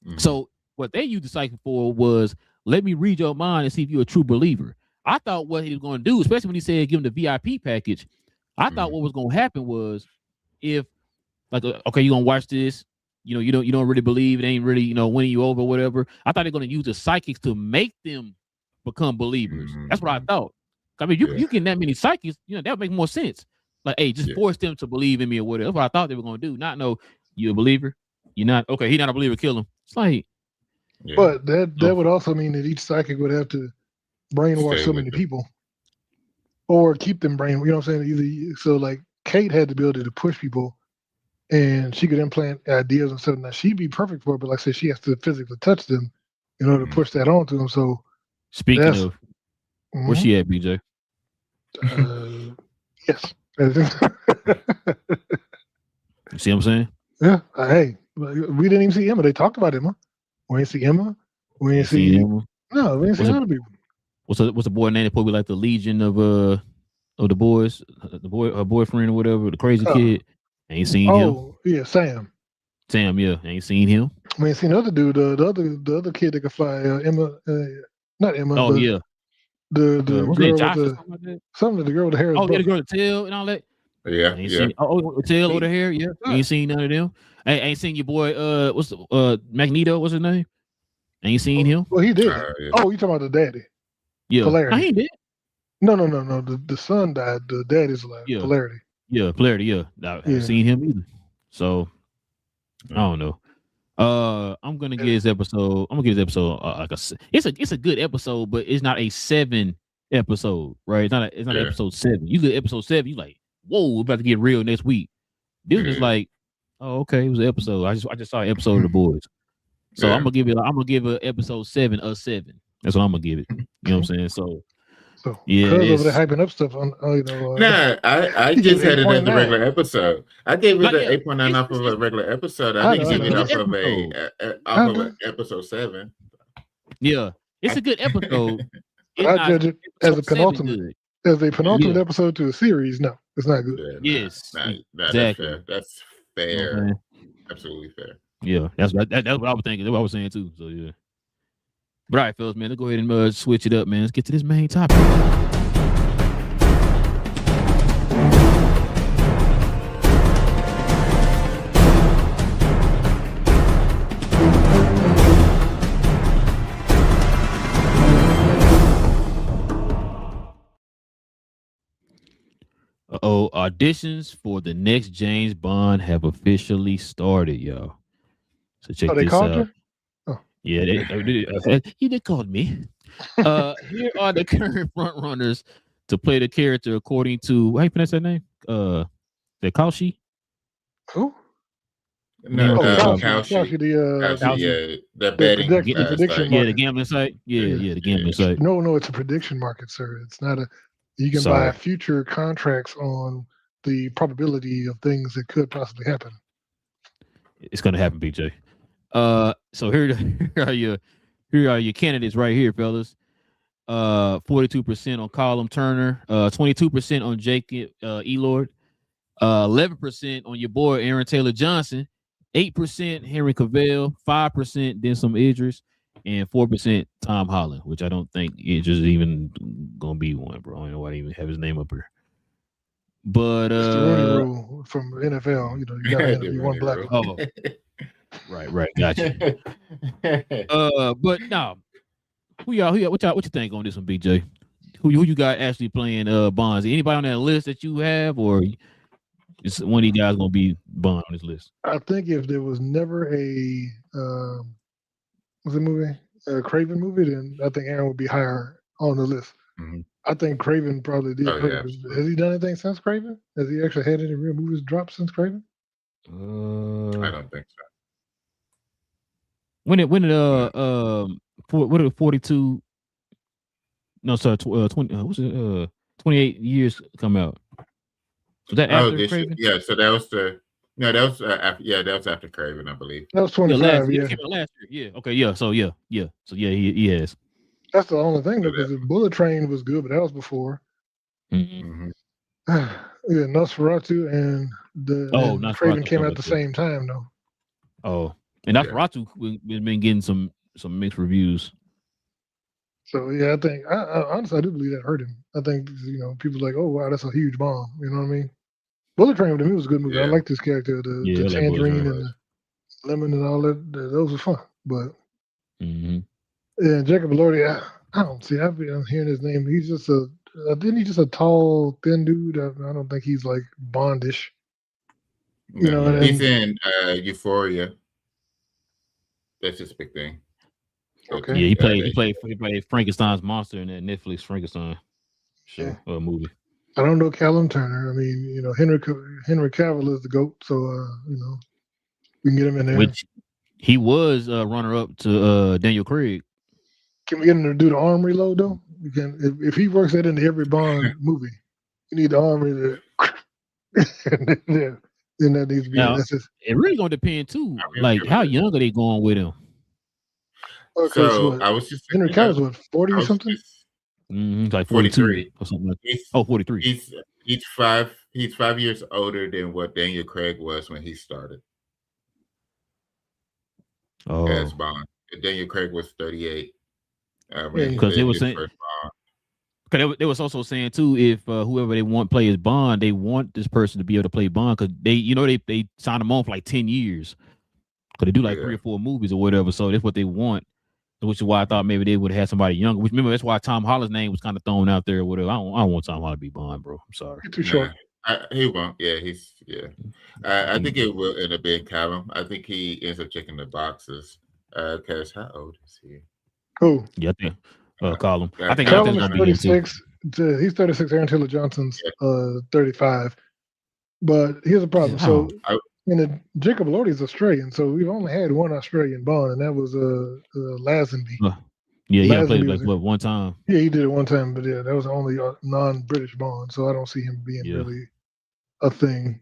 Mm-hmm. So what they used the psychic for was, let me read your mind and see if you're a true believer. I thought what he was going to do, especially when he said give him the VIP package, I thought what was going to happen was, if like, okay, you're going to watch this, you don't really believe, it ain't really, winning you over or whatever. I thought they're going to use the psychics to make them become believers. That's what I thought. I mean, you get that many psychics, that would make more sense. Like, hey, just force them to believe in me or whatever. That's what I thought they were going to do. Not know you're a believer. You're not, okay, he's not a believer, kill him. It's like, but that would also mean that each psychic would have to brainwash so many people, or keep them brain. You know what I'm saying? So like Kate had the ability to push people, and she could implant ideas and stuff. Now she'd be perfect for it, but like I said, she has to physically touch them in order to push that onto them. So speaking of, where's she at, BJ? Yes. You see what I'm saying? Yeah. Hey, we didn't even see Emma. They talked about Emma. We ain't see Emma. We ain't see Emma. No, we ain't see other people. What's the boy name? Probably like the Legion of the boys, her boyfriend or whatever, the crazy kid. Ain't seen him. Oh yeah, Sam. Sam, yeah, ain't seen him. We ain't seen the other dude, the other kid that could fly. Emma, not Emma. Oh yeah. The girl with the girl with the hair. Oh yeah, the girl with the tail and all that. Yeah, Seen, the tail or the hair. Yeah, ain't seen none of them. Ain't seen your boy. What's Magneto? What's his name? Ain't seen him. Well, he did. Oh, you talking about the daddy? Yeah, Polarity. He did. No. The son died. The daddy's alive. Yeah. Polarity. Yeah, Polarity. Yeah, I haven't seen him either. So I don't know. I'm gonna give this episode. Like it's a good episode, but it's not a 7 episode, right? It's not Yeah. episode 7. You get episode 7, you like, whoa, we're about to get real next week. This was just Yeah. like, oh, okay, it was an episode. I just saw an episode of The Boys. So Yeah. I'm gonna give it episode 7 a 7. That's what I'm gonna give it. You know what I'm saying? So So yeah, Cuz over there it's hyping up stuff on, Nah, I he just gave had it as a 8.9. regular episode. I gave it Not an yet. 8.9 off of a regular episode. I I didn't know, I give know. it It's a off good of episode. episode 7. yeah, it's a good episode. But I judge it as a penultimate. Good. As a penultimate Yeah. episode to a series, no, it's not good. Yeah, nah, Yes, nah, exactly. That's You know what fair. I'm saying? Absolutely fair. Yeah, that's what I was thinking. That's what I was saying too. So yeah. But all right, fellas, man, let's go ahead and switch it up, man. Let's get to this main topic. Auditions for the next James Bond have officially started, y'all. So check Oh, they this called out. you? Yeah, he did call me. Here are the current front runners to play the character according to how you pronounce that name? The Kaushi? Who? No, Fauci, Fauci, the yeah, the betting prediction site. Yeah, market. the gambling site. Yeah, the gambling site. No, it's a prediction market, sir. It's not a. You can buy future contracts on the probability of things that could possibly happen. It's gonna happen, BJ. So here are your candidates right here, fellas. 42% on Colin Turner, 22% on Jacob Elord, 11% on your boy Aaron Taylor Johnson, 8% Henry Cavill, 5% Denzel Idris, and 4% Tom Holland, which I don't think Idris is even gonna be one, bro. I don't know why they even have his name up here. But it's the Rooney Rule from NFL. You know, you gotta interview one black. Oh, right, gotcha. But no, what you think on this one, BJ? Who you got actually playing Bonds? Anybody on that list that you have, or is one of these guys gonna be Bond on this list? I think if there was never a was a movie, a Craven movie, then I think Aaron would be higher on the list. Mm-hmm. I think Craven probably did. Yeah. Has he done anything since Craven? Has he actually had any real movies drop since Craven? I don't think so. When did 42? No, sorry, 20. What's it? 28 years come out. Was that after Craven? Yeah, so that was that was after. Yeah, that was after Craven, I believe. That was 25. Yeah, last year. Yeah. Okay. Yeah. So yeah. So yeah, he has. That's the only thing though, because the Bullet Train was good, but that was before. Mm-hmm. Yeah, Nosferatu and Craven came out at the same time though. Oh, and Nosferatu has been getting some mixed reviews. So yeah, I think honestly I do believe that hurt him. I think people are like, oh wow, that's a huge bomb. You know what I mean? Bullet Train to me was a good movie. I liked this character, the tangerine and the lemon and all that. Those were fun. But yeah, Jacob Elordi, I don't see. I'm hearing his name. He's just isn't he just a tall, thin dude? I don't think he's like Bondish. He's in Euphoria. That's his big thing. Okay. Yeah, he played Frankenstein's monster in that Netflix Frankenstein show movie. I don't know Callum Turner. I mean, Henry Cavill is the GOAT, so we can get him in there. Which he was runner up to Daniel Craig. Can we get him to do the arm reload though? We can. If he works that into every Bond movie, you need the arm reload. Then that needs to be. Now, it really gonna depend too. Like how young are they going with him? Okay, so I was just Henry Cavill's what, 40 or something? Like 42 or something like that. 43. He's 5 years older than what Daniel Craig was when he started. As Bond. Daniel Craig was 38. Because they were saying. Because they was also saying too, if whoever they want play as Bond, they want this person to be able to play Bond because they signed him on for like 10 years. Because they do like 3 or 4 movies or whatever, so that's what they want. Which is why I thought maybe they would have had somebody younger. Which remember that's why Tom Holland's name was kind of thrown out there or whatever. I don't want Tom Holland to be Bond, bro. I'm sorry. Too short. He won't. Yeah, I think it will end up being Callum. I think he ends up checking the boxes. Because how old is he? Who? Yeah, Column. I think Callum it's is gonna be him too. 36. He's 36. Aaron Taylor Johnson's 35. But here's the problem. So, Jacob Lodi's Australian, so we've only had one Australian Bond, and that was Lazenby. Yeah, he Lazenby played like one time. Yeah, he did it one time, but yeah, that was the only non-British Bond, so I don't see him being really a thing.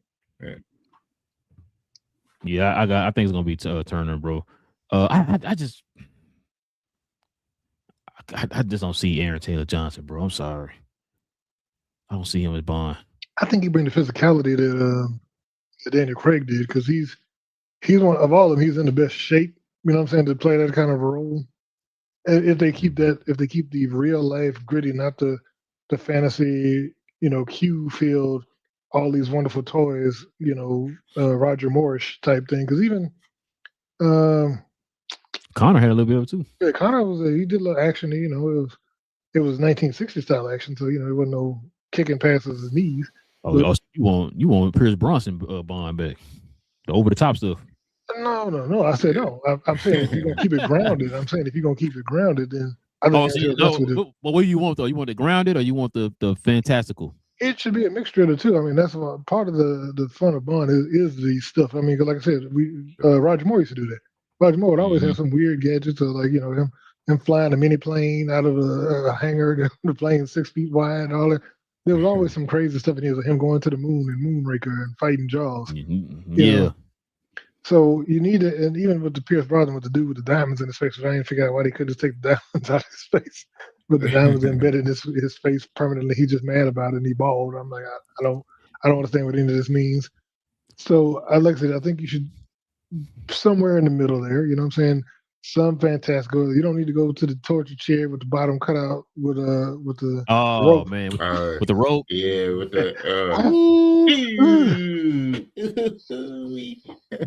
Yeah, I think it's gonna be Turner, bro. I just don't see Aaron Taylor Johnson, bro. I'm sorry, I don't see him as Bond. I think he brings the physicality that Daniel Craig did, because he's one of all of them. He's in the best shape. You know what I'm saying, to play that kind of role. If they keep the real life gritty, not the fantasy, Q field, all these wonderful toys, Roger Moorish type thing. Because even Connor had a little bit of it too. Yeah, Connor he did a little action. It was 1960 style action, so it wasn't no kicking past his knees. Oh, you want Pierce Bronson Bond back, the over the top stuff. No. I said no. I'm saying if you're gonna keep it grounded. I'm saying if you're gonna keep it grounded, then I think. What do you want though? You want it grounded or you want the fantastical? It should be a mixture of the two. I mean, that's part of the fun of Bond is the stuff. I mean, like I said, Roger Moore used to do that. Roger Moore would always have some weird gadgets, or him flying a mini plane out of a hangar, the plane 6 feet wide, and all that. There was always some crazy stuff in here, him going to the moon and Moonraker and fighting Jaws. Yeah. So you need it, and even with the Pierce Brosnan, with the dude with the diamonds in his face, which I didn't figure out why they couldn't just take the diamonds out of his face, but the diamonds embedded in his face permanently. He's just mad about it, and he bald. I'm like, I don't understand what any of this means. So, like I said, I think you should somewhere in the middle there. You know what I'm saying? Some fantastical. You don't need to go to the torture chair with the bottom cut out with the rope. Man, with the rope. Yeah, with the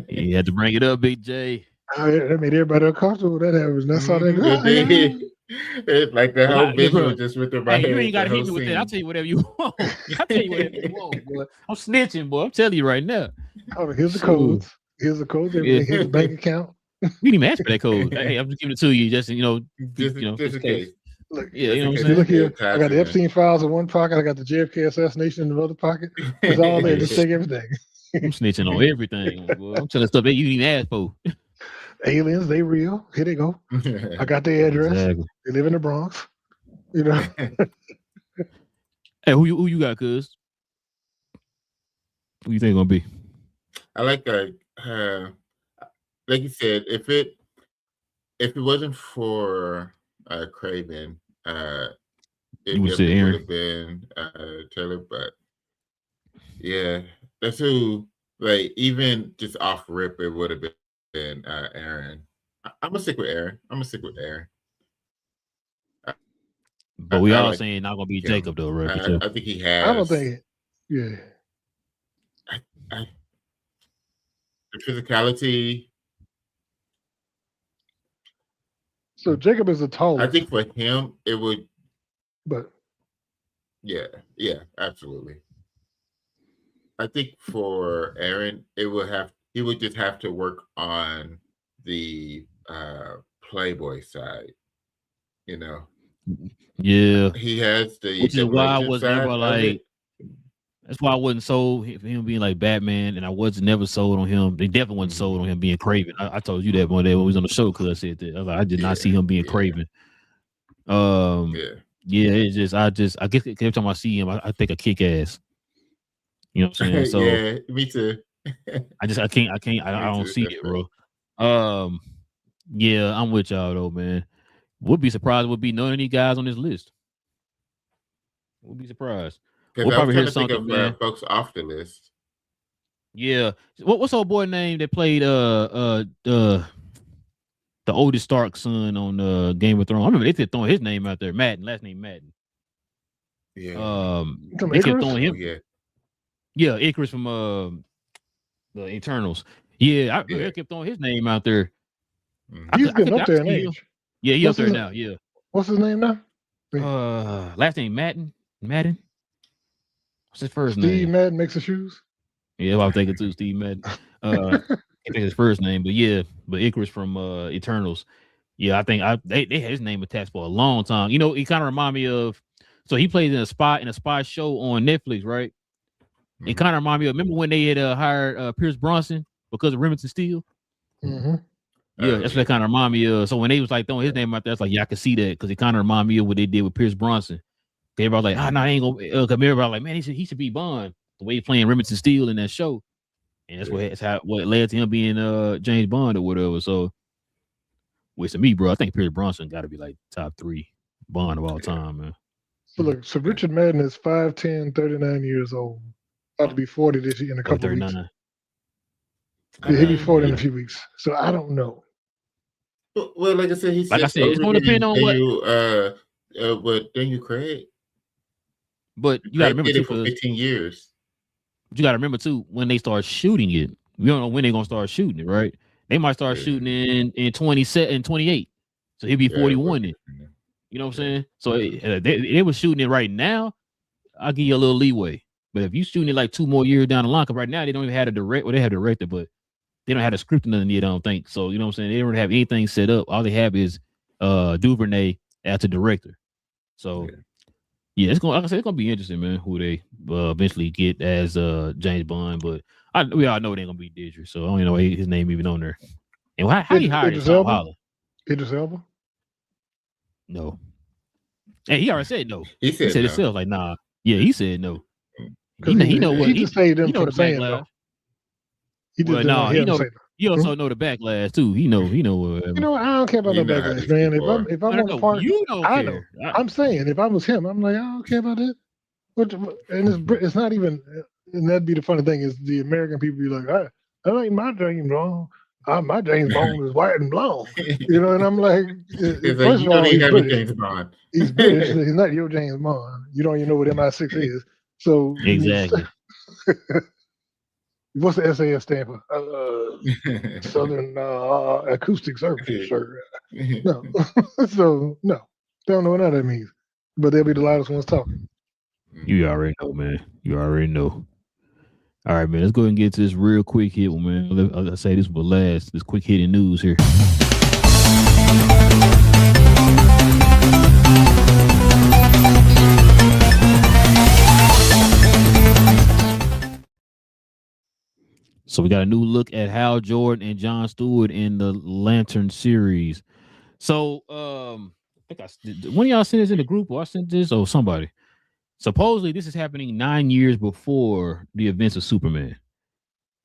you had to bring it up, Big J. That made everybody uncomfortable. That happens. That's all that. It's like the whole visual just with the right. Hey, you ain't got to hit me with that. I'll tell you whatever you want. Boy. I'm snitching, boy. I'm telling you right now. Oh, here's the codes. Here's the code. Here's the bank account. You didn't even ask for that code. Hey, I'm just giving it to you, just just in case. Look, yeah, you know what I'm saying. Look here, I got the Epstein files in one pocket. I got the JFK assassination in the other pocket. It's all there. Just take everything. I'm snitching on everything. Boy. I'm telling stuff that you didn't even ask for. Aliens, they real. Here they go. I got their address. Exactly. They live in the Bronx. Hey, who you got, cuz? Who you think gonna be? I like that. Like you said, if it wasn't for Craven, it would have been Taylor. But yeah, that's who. Like even just off rip, it would have been Aaron. I'm gonna stick with Aaron. But we all saying not gonna be Jacob though, right? I think he has. I don't think. Yeah. The physicality. So Jacob is the tallest. I think for him it would. But. Yeah, absolutely. I think for Aaron, he would just have to work on the Playboy side. Yeah. He has the. Which is why I was never like. That's why I wasn't sold for him being like Batman, and I was never sold on him. They definitely wasn't sold on him being Craven. I told you that one day when we was on the show because I said that. I did not see him being Craven. It's just I guess every time I see him, I think a kick ass. You know what I'm saying? So yeah, me too. I don't see it, bro. Yeah, I'm with y'all though, man. Would be surprised would be none of these guys on this list. Would be surprised. We'll probably hear something, man. Folks off the list. Yeah. What's old boy name that played the oldest Stark son on Game of Thrones? I remember they kept throwing his name out there. Madden, last name Madden. Yeah. They kept throwing him. Yeah, Icarus from the Eternals. Yeah, they kept throwing his name out there. He's getting up there in age. Yeah, he's up there now. Yeah. What's his name now? Last name Madden. What's his first name? Steve Madden makes the shoes. Yeah, well, I'm thinking too, Steve Madden. I think his first name, but Icarus from Eternals. Yeah, I think they had his name attached for a long time. You know, he kind of remind me of. So he plays in a spy show on Netflix, right? It kind of remind me of. Remember when they had hired Pierce Bronson because of Remington Steel? Mm-hmm. Yeah, that's what that kind of remind me of. So when they was like throwing his name out there, it's like, yeah, I can see that because it kind of remind me of what they did with Pierce Bronson. Everybody was like, no, I ain't gonna. Everybody was like, man, he should be Bond. The way he's playing Remington Steel in that show, and that's what led to him being James Bond or whatever. So, which to me, bro, I think Pierce Bronson got to be like top 3 Bond of all time, man. So look, so Richard Madden is 5'10", 39 years old. About to be 40 this year in a couple of weeks. 39. Yeah, he'll be 40 in a few weeks. So I don't know. Well, like I said, it's gonna depend on what Daniel Craig. But you gotta remember too, for 15 years. But you gotta remember too, when they start shooting it, we don't know when they're gonna start shooting it, right? They might start shooting in 28. So he'll be 41 then. You know what I'm saying? So they were shooting it right now. I'll give you a little leeway. But if you shooting it like 2 more years down the line, because right now they don't even have a direct. Well, they have a director, but they don't have a script or nothing yet. I don't think so. You know what I'm saying? They don't have anything set up. All they have is Duvernay as a director. So yeah, it's gonna. Like I said, it's gonna be interesting, man. Who they eventually get as James Bond, but we all know it ain't gonna be Didris. So I don't even know his name even on there. And how he hired Tom Holland? Idris Elba? No. And he already said no. He said no. Himself like, nah. Yeah, he said no. He know what he just saved them from saying no. He just didn't want him to say no. He also know the backlash too. He know. You know, I don't care about no backlash, man. If I'm on the part, you don't I care. know. I'm saying if I was him, I'm like, I don't care about that. And it's not even. And that'd be the funny thing is the American people be like, that ain't my James Bond. My James Bond is white and blonde. You know, and I'm like, first of all, he's British. James Bond. He's British. He's not your James Bond. You don't even know what MI6 is. So exactly. What's the SAS stand for? Southern Acoustic Services, sir. No. So, no. Don't know what none of that means. But they'll be the loudest ones talking. You already know, man. You already know. All right, man. Let's go ahead and get to this real quick hit, man. I'll say this will last. This quick hitting news here. So we got a new look at Hal Jordan and Jon Stewart in the Lantern series. So I think one of y'all sent this in the group, or I sent this, or somebody. Supposedly this is happening 9 years before the events of Superman.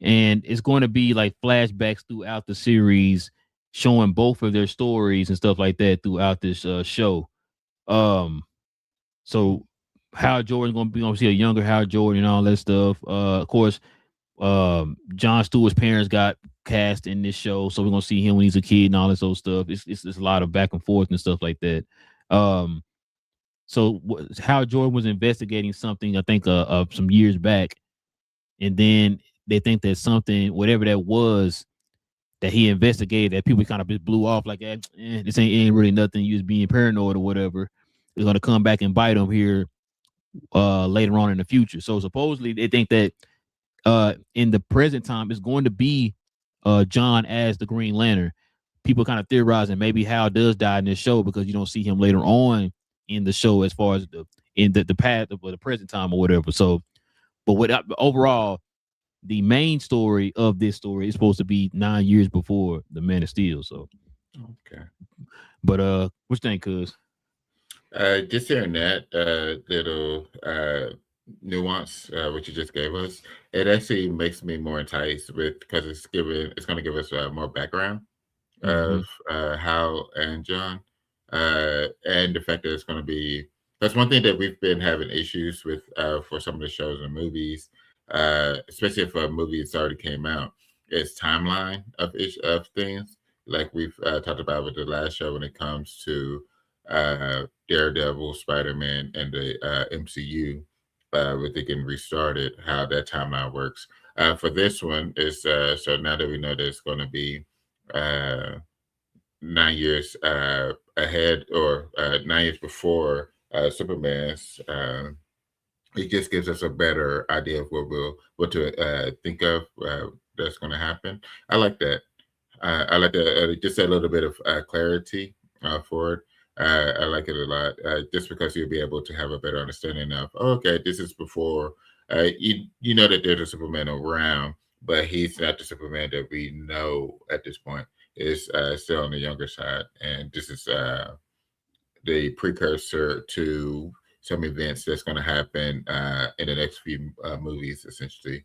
And it's going to be like flashbacks throughout the series, showing both of their stories and stuff like that throughout this show. So Hal Jordan's going to see a younger Hal Jordan and all that stuff. Of course, Jon Stewart's parents got cast in this show, so we're gonna see him when he's a kid and all this old stuff. It's a lot of back and forth and stuff like that. So Hal Jordan was investigating something, I think, some years back, and then they think that something, whatever that was, that he investigated, that people kind of just blew off like, this ain't really nothing. You just being paranoid or whatever. It's gonna come back and bite him here later on in the future. So supposedly they think that in the present time it's going to be John as the Green Lantern. People kind of theorizing maybe Hal does die in this show because you don't see him later on in the show as far as in the path of the present time or whatever. So, but overall, the main story of this story is supposed to be 9 years before the Man of Steel. So, okay. But what you think, cuz? Just hearing that little nuance which you just gave us, it actually makes me more enticed with, because it's going to give us more background of Hal and John, and the fact that it's going to be, that's one thing that we've been having issues with for some of the shows and movies, especially if a movie that's already came out, is timeline of things, like we've talked about with the last show when it comes to Daredevil, Spider-Man, and the MCU. With it getting restarted, how that timeline works. For this one is so now that we know that it's going to be 9 years ahead, or 9 years before Superman's, it just gives us a better idea of what to think of that's going to happen. I like that. I like just a little bit of clarity for it. I like it a lot, just because you'll be able to have a better understanding of, okay, this is before you know that there's a Superman around, but he's not the Superman that we know at this point. Is still on the younger side, and this is the precursor to some events that's going to happen in the next few movies, essentially.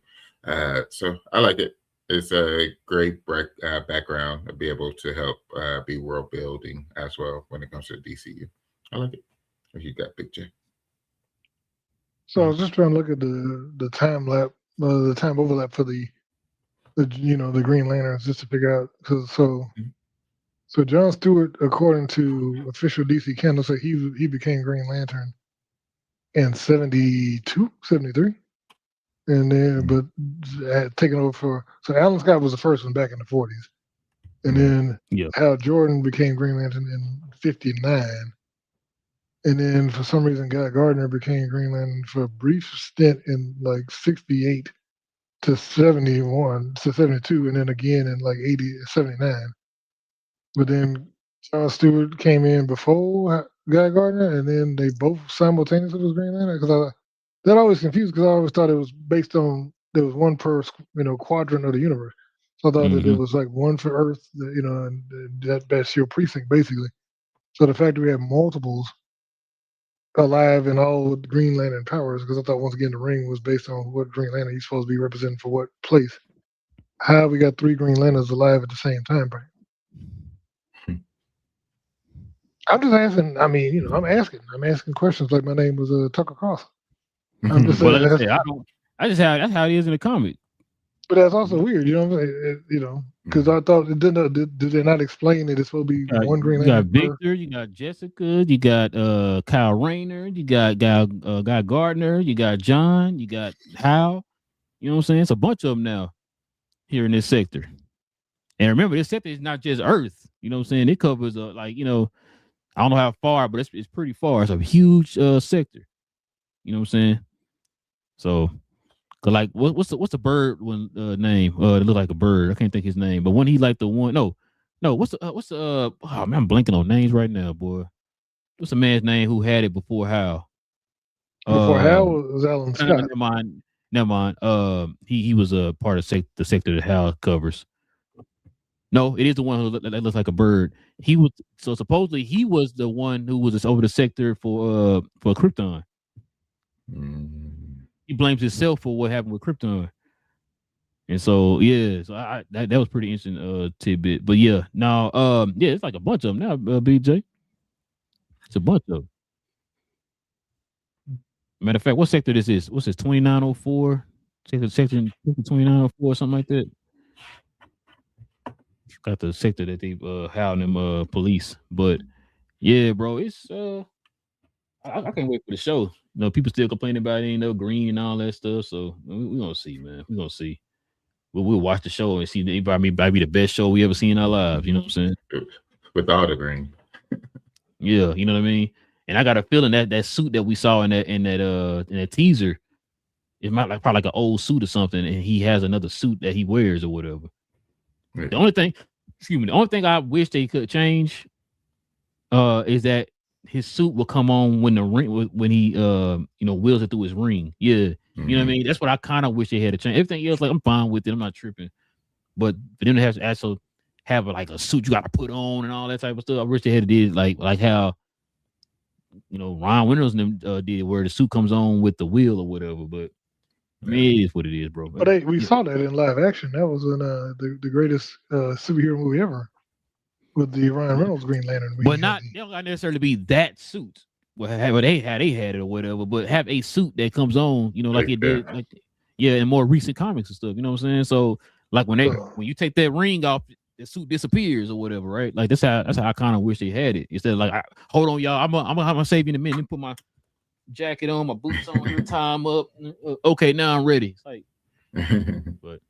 So I like it. It's a great background to be able to help be world building as well when it comes to the DCU. I like it. What you got, Big J? So I was just trying to look at the the time overlap for the the Green Lanterns, just to figure out, because so John Stewart, according to official DC canon, said he became Green Lantern in 72, 73. And then but had taken over so Alan Scott was the first one back in the 40s, and then Hal Jordan became Green Lantern in 59, and then for some reason Guy Gardner became Green Lantern for a brief stint in like 68 to 71 to 72, and then again in like 79. But then John Stewart came in before Guy Gardner, and then they both simultaneously was Green Lantern. Because that always confused, because I always thought it was based on there was one per quadrant of the universe. So I thought that there was like one for Earth, and that's your precinct basically. So the fact that we have multiples alive in all Green Lantern powers, because I thought once again the ring was based on what Green Lantern he's supposed to be representing for what place. How we got 3 Green Lanterns alive at the same time frame? I'm just asking. I mean, I'm asking. I'm asking questions like my name was Tucker Cross. I'm just well, like I said, that's how it is in the comic. But that's also weird, because I thought did they not explain that it's supposed to be one Green Lantern? You got Victor, you got Jessica, you got Kyle Rayner, you got Guy Gardner, you got John, you got Hal. You know what I'm saying? It's a bunch of them now here in this sector. And remember, this sector is not just Earth. You know what I'm saying? It covers I don't know how far, but it's pretty far. It's a huge sector. You know what I'm saying? So, cause like, what's the bird one name? It looked like a bird. I can't think his name. But when he like the one, no. What's the oh man, I'm blanking on names right now, boy. What's the man's name who had it before Hal? Before Hal was Alan Scott. Never mind. He was a part of the sector that Hal covers. No, it is the one that looks like a bird. Supposedly he was the one who was over the sector for Krypton. He blames himself for what happened with Krypton. And so that was pretty interesting tidbit. But it's like a bunch of them now, BJ. It's a bunch of them. Matter of fact, what sector this is? What's this? 2904? Sector 2904, something like that. Got the sector that they hound them police. But yeah, bro, it's I can't wait for the show. People still complaining about it ain't no green and all that stuff. So we're gonna see, man. We're gonna see. We'll watch the show and see. It might be the best show we ever seen in our lives. You know what I'm saying? With all the green. Yeah, you know what I mean. And I got a feeling that suit that we saw in that teaser, it might probably like an old suit or something, and he has another suit that he wears or whatever. Yeah. The only thing I wish they could change is that his suit will come on when he wheels it through his ring. Yeah. You know what I mean? That's what I kind of wish they had to change. Everything else, like, I'm fine with it. I'm not tripping. But for them to have to actually have like a suit you got to put on and all that type of stuff, I wish they had did like how Ryan Reynolds and them did, where the suit comes on with the wheel or whatever. But I mean, it is what it is, bro. But we saw that in live action. That was in the greatest superhero movie ever, with the Ryan Reynolds Green Lantern. But they don't necessarily be that suit. Well, they had it or whatever, but have a suit that comes on, like it did, in more recent comics and stuff. You know what I'm saying? So, like when you take that ring off, the suit disappears or whatever, right? Like that's how I kind of wish they had it. Instead of like, hold on, y'all, I'm gonna save you in a minute and put my jacket on, my boots on, here, tie them up. Okay, now I'm ready. It's like, but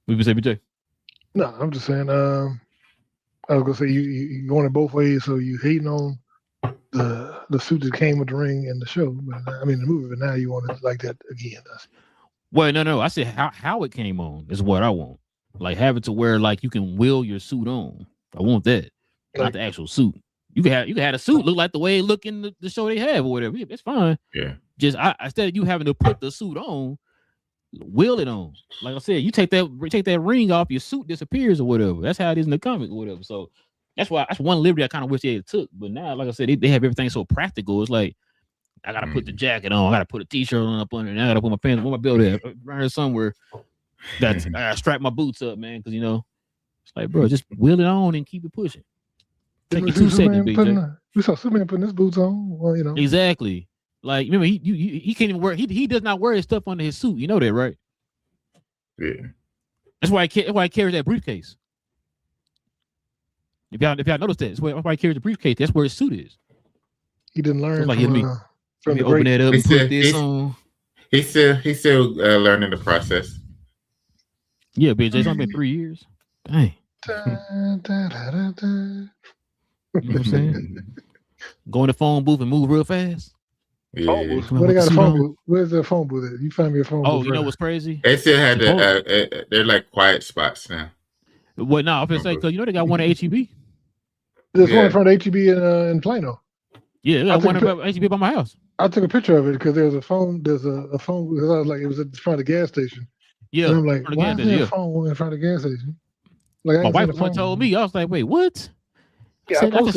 we would say, BJ. No, I'm just saying. I was gonna say you going it both ways. So you hating on the suit that came with the ring in the show, but I mean the movie. But now you want it like that again. Well, no. I said how it came on is what I want. Like have it to where like you can wheel your suit on. I want that, not Like, the actual suit. You can have a suit look like the way it look in the show they have or whatever. Yeah, it's fine. Yeah. Just instead of you having to put the suit on, wheel it on. Like I said, you take that ring off, your suit disappears or whatever. That's how it is in the comic or whatever. So that's one liberty I kind of wish they had took. But now, like I said, they have everything so practical. It's like I gotta put the jacket on, I gotta put a t-shirt on up under, and I gotta put my pants, where my belt at, around here somewhere. That's I gotta strap my boots up, man, because it's like, bro, just wheel it on and keep it pushing. Take you 2 seconds, BJ. We saw Superman putting his boots on. Well, Exactly. Like, remember, he can't even wear. He does not wear his stuff under his suit. You know that, right? Yeah. That's why he carries that briefcase. If y'all noticed that, that's why he carries the briefcase. That's where his suit is. He didn't learn like, from let me open that up and put this on. He's still learning the process. Yeah, bitch. It's only been 3 years. Dang. You know what I'm saying? Go in the phone booth and move real fast. Yeah. Phone booth. Where they got a phone booth? Where's the phone booth at? You find me a phone booth. Oh, you know what's crazy? They still had they're like quiet spots now. What? No, I'm gonna say because they got one at HEB. There's one in front of HEB in Plano. Yeah, they got one at HEB by my house. I took a picture of it because there's a phone. There's a phone because I was like, it was at front of the gas station. Yeah, and I'm like, why is there a phone in front of the gas station? Like, my wife told me, I was like, wait, what? Yeah, I thought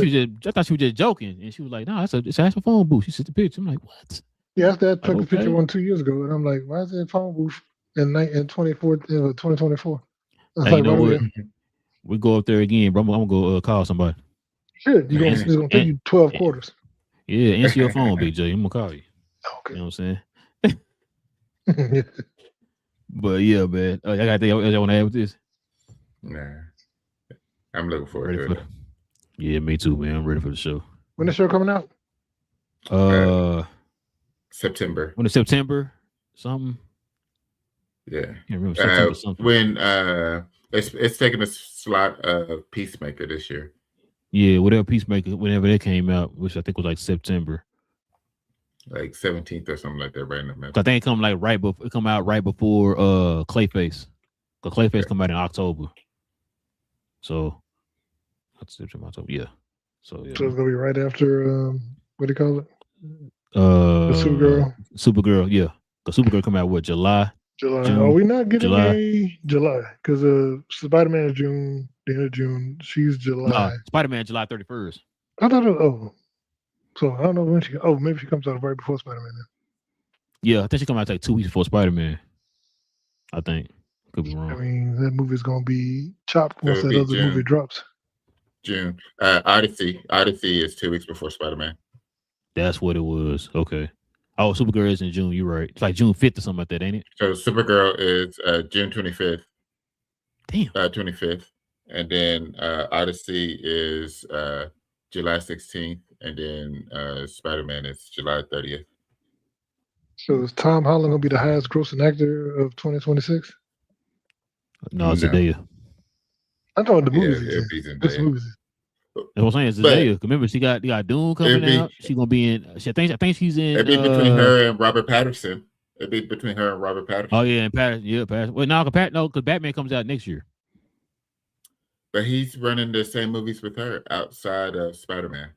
she was just joking, and she was like, "No, it's an actual phone booth." She sent the picture. I'm like, "What?" Yeah, after I took the picture 2 years ago, and I'm like, "Why is there a phone booth in 2024?" Hey, you know what? We go up there again, bro. I'm gonna go call somebody. Sure, it's gonna take you 12 quarters. Yeah, answer your phone, Big J. I'm gonna call you. Okay. You know what I'm saying? But yeah, man. I got anything else I want to add with this? Nah, I'm looking forward to it. Yeah, me too, man. I'm ready for the show. When the show coming out? September. When it's September, something. Yeah. I can't remember September something. When it's taking a slot of Peacemaker this year. Yeah, whatever Peacemaker, whenever that came out, which I think was like September. Like 17th or something like that, right in the middle. I think it come out right before Clayface. Because Clayface come out in October. So that's September, October. Yeah. So yeah. So it's gonna be right after what do you call it? The Supergirl, yeah. Because Supergirl come out July? June. Are we not getting July? Because Spider-Man is June, the end of June. She's July. No, Spider-Man July 31st. I thought so I don't know when maybe she comes out right before Spider-Man then. Yeah, I think she come out like 2 weeks before Spider-Man. I think. Could be wrong. I mean, that movie's gonna be chopped once that other movie drops. June. Odyssey is 2 weeks before Spider-Man. That's what it was. Okay. Oh, Supergirl is in June. You're right. It's like June 5th or something like that, ain't it? So Supergirl is June 25th. Damn. 25th. And then Odyssey is July 16th. And then Spider-Man is July 30th. So is Tom Holland going to be the highest grossing actor of 2026? No, it's Zendaya. I'm talking about the movies. This movies. That's what I'm saying. It's Zendaya. Remember, she got Doom coming out. She's gonna be in. I think she's in. It'd be between her and Robert Pattinson. Oh yeah, and Pattinson. Well, no, because Batman comes out next year. But he's running the same movies with her outside of Spider-Man.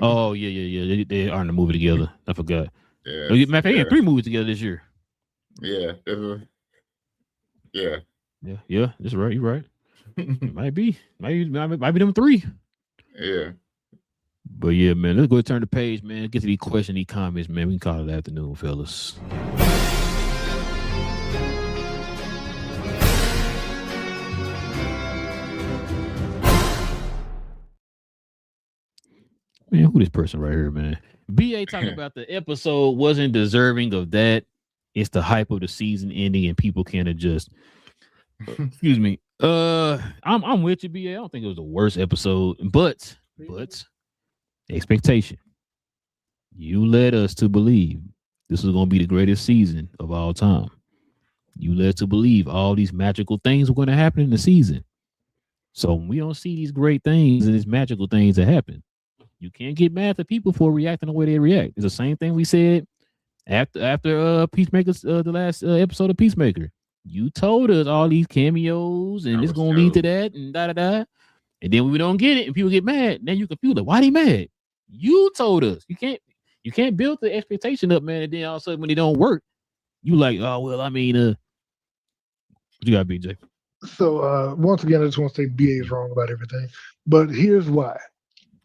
Oh yeah. They are in the movie together. I forgot. Yeah. Matter of fact, they had 3 movies together this year. Yeah. Yeah. That's right. You're right. It might be them 3. Yeah. But yeah, man, let's go turn the page, man. Get to these questions, these comments, man. We can call it afternoon, fellas. Man, who this person right here, man? BA talking about the episode wasn't deserving of that. It's the hype of the season ending and people can't adjust. Excuse me. I'm with you, BA. I don't think it was the worst episode, but expectation. You led us to believe this was going to be the greatest season of all time. You led us to believe all these magical things were going to happen in the season. So when we don't see these great things and these magical things that happen, you can't get mad at people for reacting the way they react. It's the same thing we said after Peacemaker's the last episode of Peacemaker. You told us all these cameos and That it's was gonna lead to dope. that and da da da. And then when we don't get it and people get mad, then you confused. Like, why they mad? You told us. You can't build the expectation up, man. And then all of a sudden when it don't work, you like, oh well, I mean, what you got, BJ? So once again, I just want to say BA is wrong about everything. But here's why.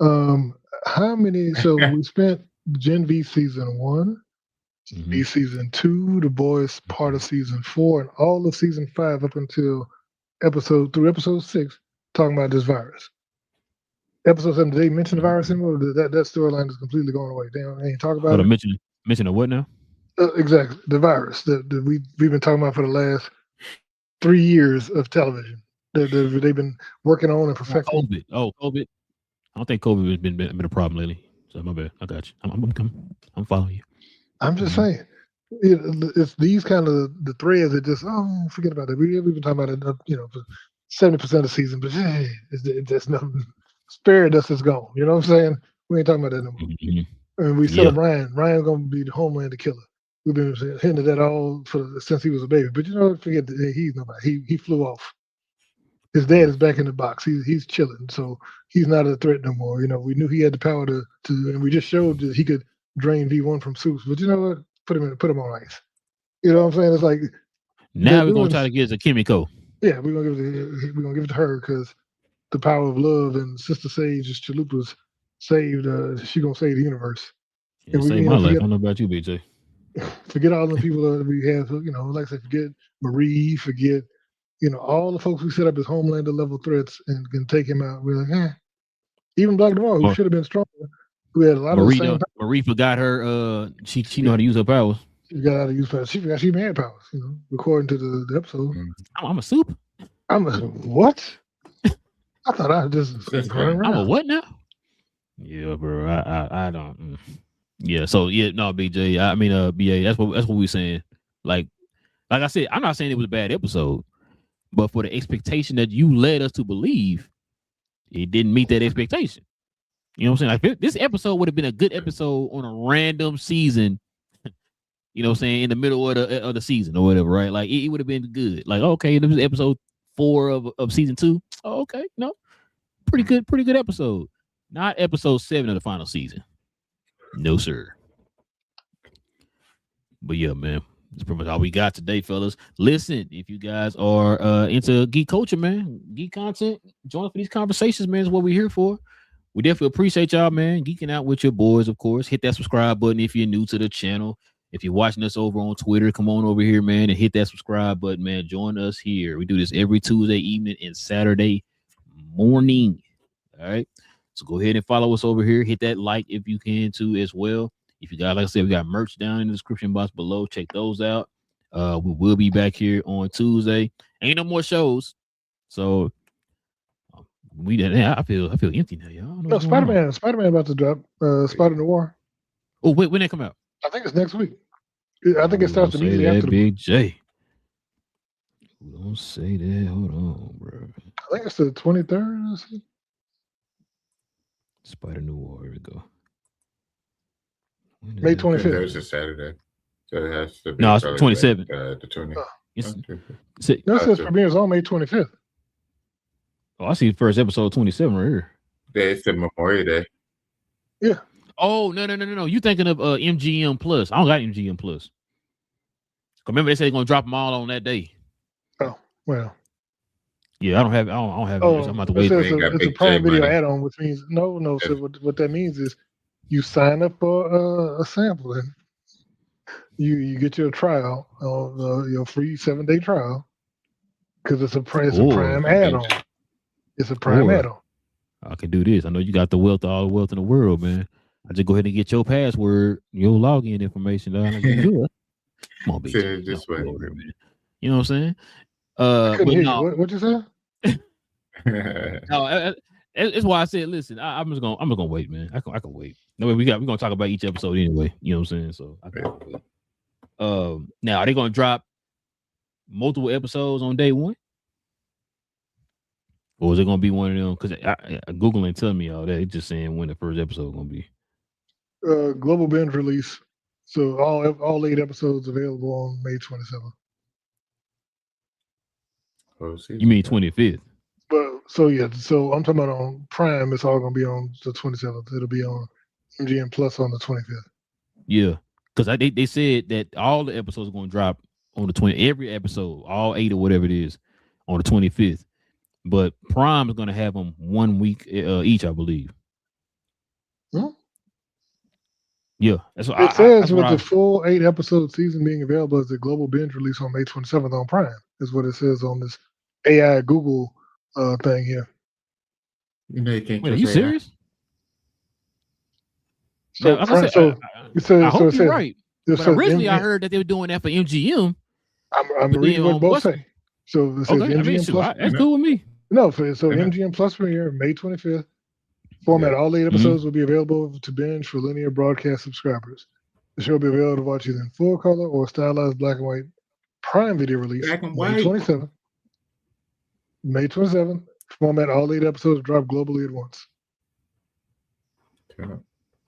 How many? So we spent Gen V season 1, B season 2, The Boys part of season 4, and all of season 5 up until episode 6 talking about this virus. Episode 7, did they mention the virus anymore? That storyline is completely going away. They ain't talk about Hold it. on, mention a what now? Exactly, the virus that we've been talking about for the last 3 years of television. That they've been working on and perfecting. COVID. Oh, COVID. I don't think COVID has been a problem lately. So my bad. I got you. I'm following you. I'm just saying, it's these kind of the threads that just forget about it. We've been talking about it, for 70% of the season, but it's just nothing. Spirit dust is gone. You know what I'm saying? We ain't talking about that no more. Mm-hmm. And we set up Ryan. Ryan's gonna be the Homelander killer. We've been hinting that all since he was a baby. But forget that he's nobody. He flew off. His dad is back in the box. He's chilling, so he's not a threat no more. We knew he had the power to, and we just showed that he could drain V1 from Soups. But you know what? Put him on ice. You know what I'm saying? It's like now we're gonna try to get a Kimiko. Yeah, we're gonna give it to her because the power of love and Sister Sage's chalupas saved. She gonna save the universe. Yeah, save my life. I don't know about you, BJ. Forget all the people that we have. Like I said, forget Marie. Forget all the folks who set up as Homelander level threats and can take him out. We're like, even Black Noir, who should have been stronger, who had a lot of the same. Marie forgot her. She know how to use her powers. She got how to use powers. She forgot she had powers. According to the episode. I'm a soup. I'm a what? I thought I just running around. I'm a what now? Yeah, bro. I don't. Yeah. So yeah, no, BJ. I mean, BA. That's what we're saying. Like I said, I'm not saying it was a bad episode, but for the expectation that you led us to believe, it didn't meet that expectation. You know what I'm saying? Like this episode would have been a good episode on a random season. You know what I'm saying? In the middle of the season or whatever, right? Like it would have been good. Like, okay, this was episode 4 of season 2. Oh, okay, no. Pretty good episode. Not episode 7 of the final season. No, sir. But yeah, man. That's pretty much all we got today, fellas. Listen, if you guys are into geek culture, man, geek content, join us for these conversations, man, is what we're here for. We definitely appreciate y'all, man, geeking out with your boys, of course. Hit that subscribe button if you're new to the channel. If you're watching us over on Twitter, come on over here, man, and hit that subscribe button, man. Join us here. We do this every Tuesday evening and Saturday morning. All right. So go ahead and follow us over here. Hit that like if you can too as well. If you got, like I said, we got merch down in the description box below. Check those out. We will be back here on Tuesday. Ain't no more shows. So I feel empty now, y'all. No, Spider-Man about to drop. Spider-Noir. Oh, wait, when that come out? I think it's next week. I think it starts immediately after the Big J. Don't say that. Hold on, bro. I think it's the 23rd. Spider-Noir. Here we go. May 25th. There's a Saturday. So it has to be. No, it's 27th. The 20th. No, it says premieres on May 25th. Oh, I see the first episode 27 right here. It's the Memorial Day. Yeah. Oh, no. You thinking of MGM Plus. I don't got MGM Plus. Remember they said they're going to drop them all on that day. Oh, well. Yeah, I don't have it. I'm about to wait. It's a Prime Video add-on, which means no. So what that means is you sign up for a sample and you get your trial, your free 7-day trial, because it's a Prime add-on. It's a Prime add-on. I can do this. I know you got all the wealth in the world, man. I just go ahead and get your password, your login information. Come on, BJ. This way. You know what I'm saying? What you say? No, it's why I said, listen, I'm just gonna wait, man. I can wait. No way, we're gonna talk about each episode anyway. You know what I'm saying? So I can wait. Now are they gonna drop multiple episodes on day 1? Or is it gonna be one of them? Because Google ain't telling me all that. It's just saying when the first episode gonna be. Global binge release. So all 8 episodes available on May 27th. You mean 25th? But so I'm talking about on Prime. It's all gonna be on the 27th. It'll be on MGM Plus on the 25th. Yeah, because they said that all the episodes are going to drop on the 20. Every episode, all 8 or whatever it is, on the 25th. But Prime is going to have them 1 week each, I believe. Hmm? Yeah, that's what It says with the full 8-episode season being available as a global binge release on May 27th on Prime. Is what it says on this AI Google thing here. You know you can't. Wait, are you serious? So, now, Prime, I hope you're right. But originally, I heard that they were doing that for MGM. I'm reading what both say. So it says MGM Plus. That's cool with me. No, MGM Plus premiere May 25th. Format: all 8 episodes will be available to binge for linear broadcast subscribers. The show will be available to watch either in full color or stylized black and white. Prime Video release May 27th. May 27th. Format: all 8 episodes drop globally at once. Yeah.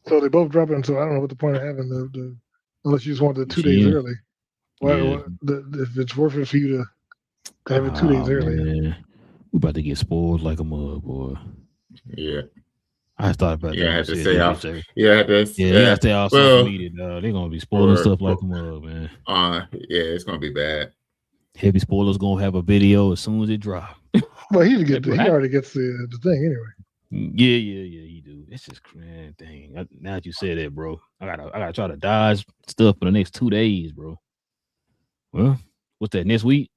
So they both drop in. So I don't know what the point of having the unless you just want the 2 days early. If it's worth it for you to have it 2 days early. Man. We about to get spoiled like a mug, boy. Yeah. I thought about that. Yeah, I had to stay off. Yeah, gotta stay off social media. They're gonna be spoiling stuff like a mug, man. Yeah, it's gonna be bad. Heavy Spoilers gonna have a video as soon as it drops. Well, he already gets the thing anyway. Yeah, he do. It's just man, dang. Now that you said that, bro, I gotta try to dodge stuff for the next 2 days, bro. Well, what's that? Next week?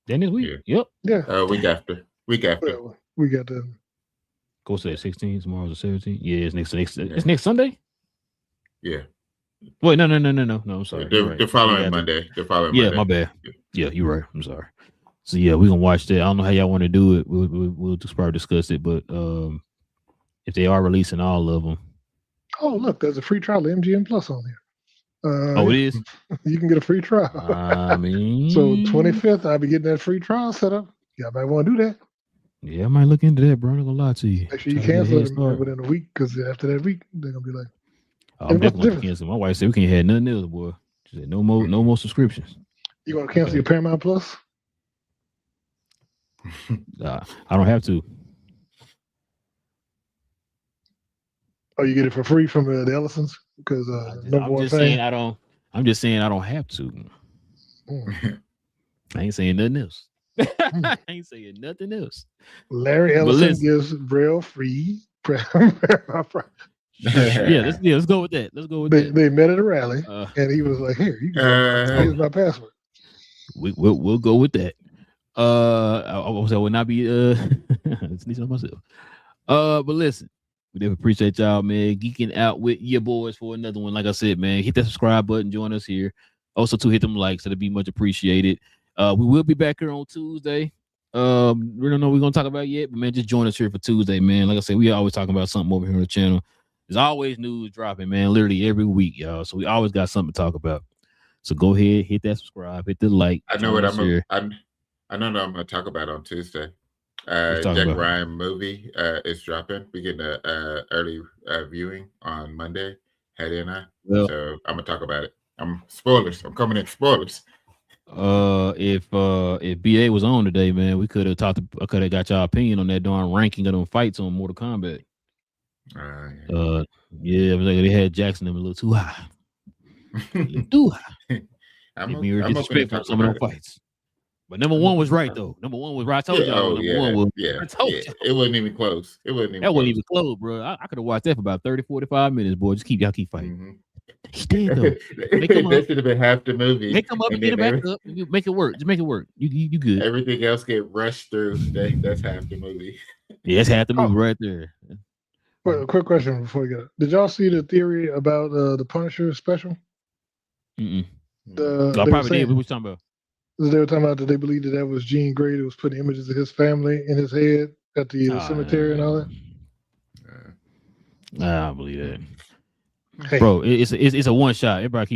That next week? Yeah. Yep. Yeah. Week after. We got the. Go say 16th. Tomorrow's the 17th. Yeah, it's next Sunday. Yeah. Wait, no. I'm sorry. The following Monday. Yeah, my bad. Yeah, you're right. I'm sorry. So yeah, we're gonna watch that. I don't know how y'all want to do it. We'll just probably discuss it, but if they are releasing all of them. Oh, look, there's a free trial of MGM Plus on here. It is? You can get a free trial. I mean, so 25th, I'll be getting that free trial set up. Y'all might want to do that. Yeah, I might look into that, bro. I'm not gonna lie to you. Make sure you cancel it within a week, because after that week, they're gonna be like, I'm definitely gonna cancel. My wife said we can't have nothing else, boy. She said no more subscriptions. You gonna cancel your Paramount Plus? I don't have to. Oh, you get it for free from the Ellisons? Because I'm just saying I don't have to. I ain't saying nothing else. I ain't saying nothing else. Larry Ellison gives Braille free. Let's go with that. They met at a rally, and he was like, "Here, here's my password." We'll go with that. I will not be sneezing on myself. But listen, we definitely appreciate y'all, man, geeking out with your boys for another one. Like I said, man, hit that subscribe button, join us here. Also, to hit them likes, that'd be much appreciated. We will be back here on Tuesday. We don't know what we're gonna talk about yet, but man, just join us here for Tuesday, man. Like I said, we always talking about something over here on the channel. There's always news dropping, man, literally every week, y'all. So we always got something to talk about. So go ahead, hit that subscribe, hit the like. I know what I know what I'm gonna talk about on Tuesday. Jack Ryan movie is dropping. We getting a early viewing on Monday. Hattie and I. So I'm gonna talk about it. Spoilers. I'm coming in spoilers. If BA was on today, man, we could have got y'all opinion on that darn ranking of them fights on Mortal Kombat. It was like they had Jackson them a little too high. Too high. I'm disrespectful some of them fights. But number one was right though. Number one was right. I told y'all. It wasn't even close. Wasn't even close, bro. I could have watched that for about 30-45 minutes, boy. Just keep fighting. Mm-hmm. Stay though. That should have been half the movie. Make them up and get it back up. Make it work. Just make it work. You good. Everything else get rushed through. That's half the movie. Yeah, that's half the movie right there. Well, a quick question before we go. Did y'all see the theory about the Punisher special? I probably did. What we talking about? They were talking about that they believed that was Jean Grey that was putting images of his family in his head at the cemetery and all that. I don't believe that. Hey. Bro, it's a one shot. Everybody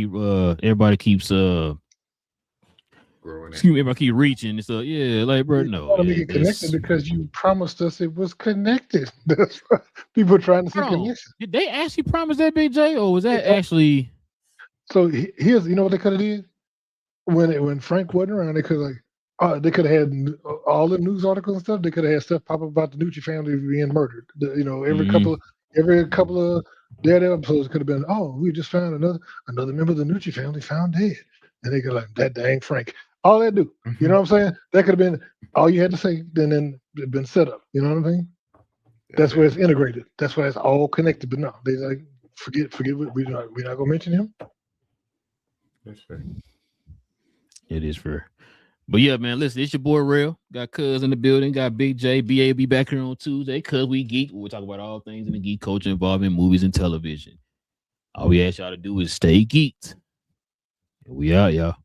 keeps growing. Everybody keep reaching. So bro, no. You want to make it connected because you promised us it was connected. That's what people are trying to see connection. Did they actually promise that, Big J, or was that actually? So here's, you know what they could have did when Frank wasn't around. They could They could have had all the news articles and stuff. They could have had stuff pop up about the Nucci family being murdered. Every couple of Daredevil episodes could have been, oh, we just found another member of the Nucci family found dead, and they go like, that dang Frank. All they do, you know what I'm saying? That could have been all you had to say. Then it'd been set up. You know what I mean? That's where it's integrated. That's why it's all connected. But no, they like forget. We're not gonna mention him. That's fair. It is fair. But yeah, man, listen, it's your boy Real. Got Cuz in the building. Got Big J. BA be back here on Tuesday. Cuz we geek. We'll talk about all things in the geek culture involving movies and television. All we ask y'all to do is stay geeked. We out, y'all.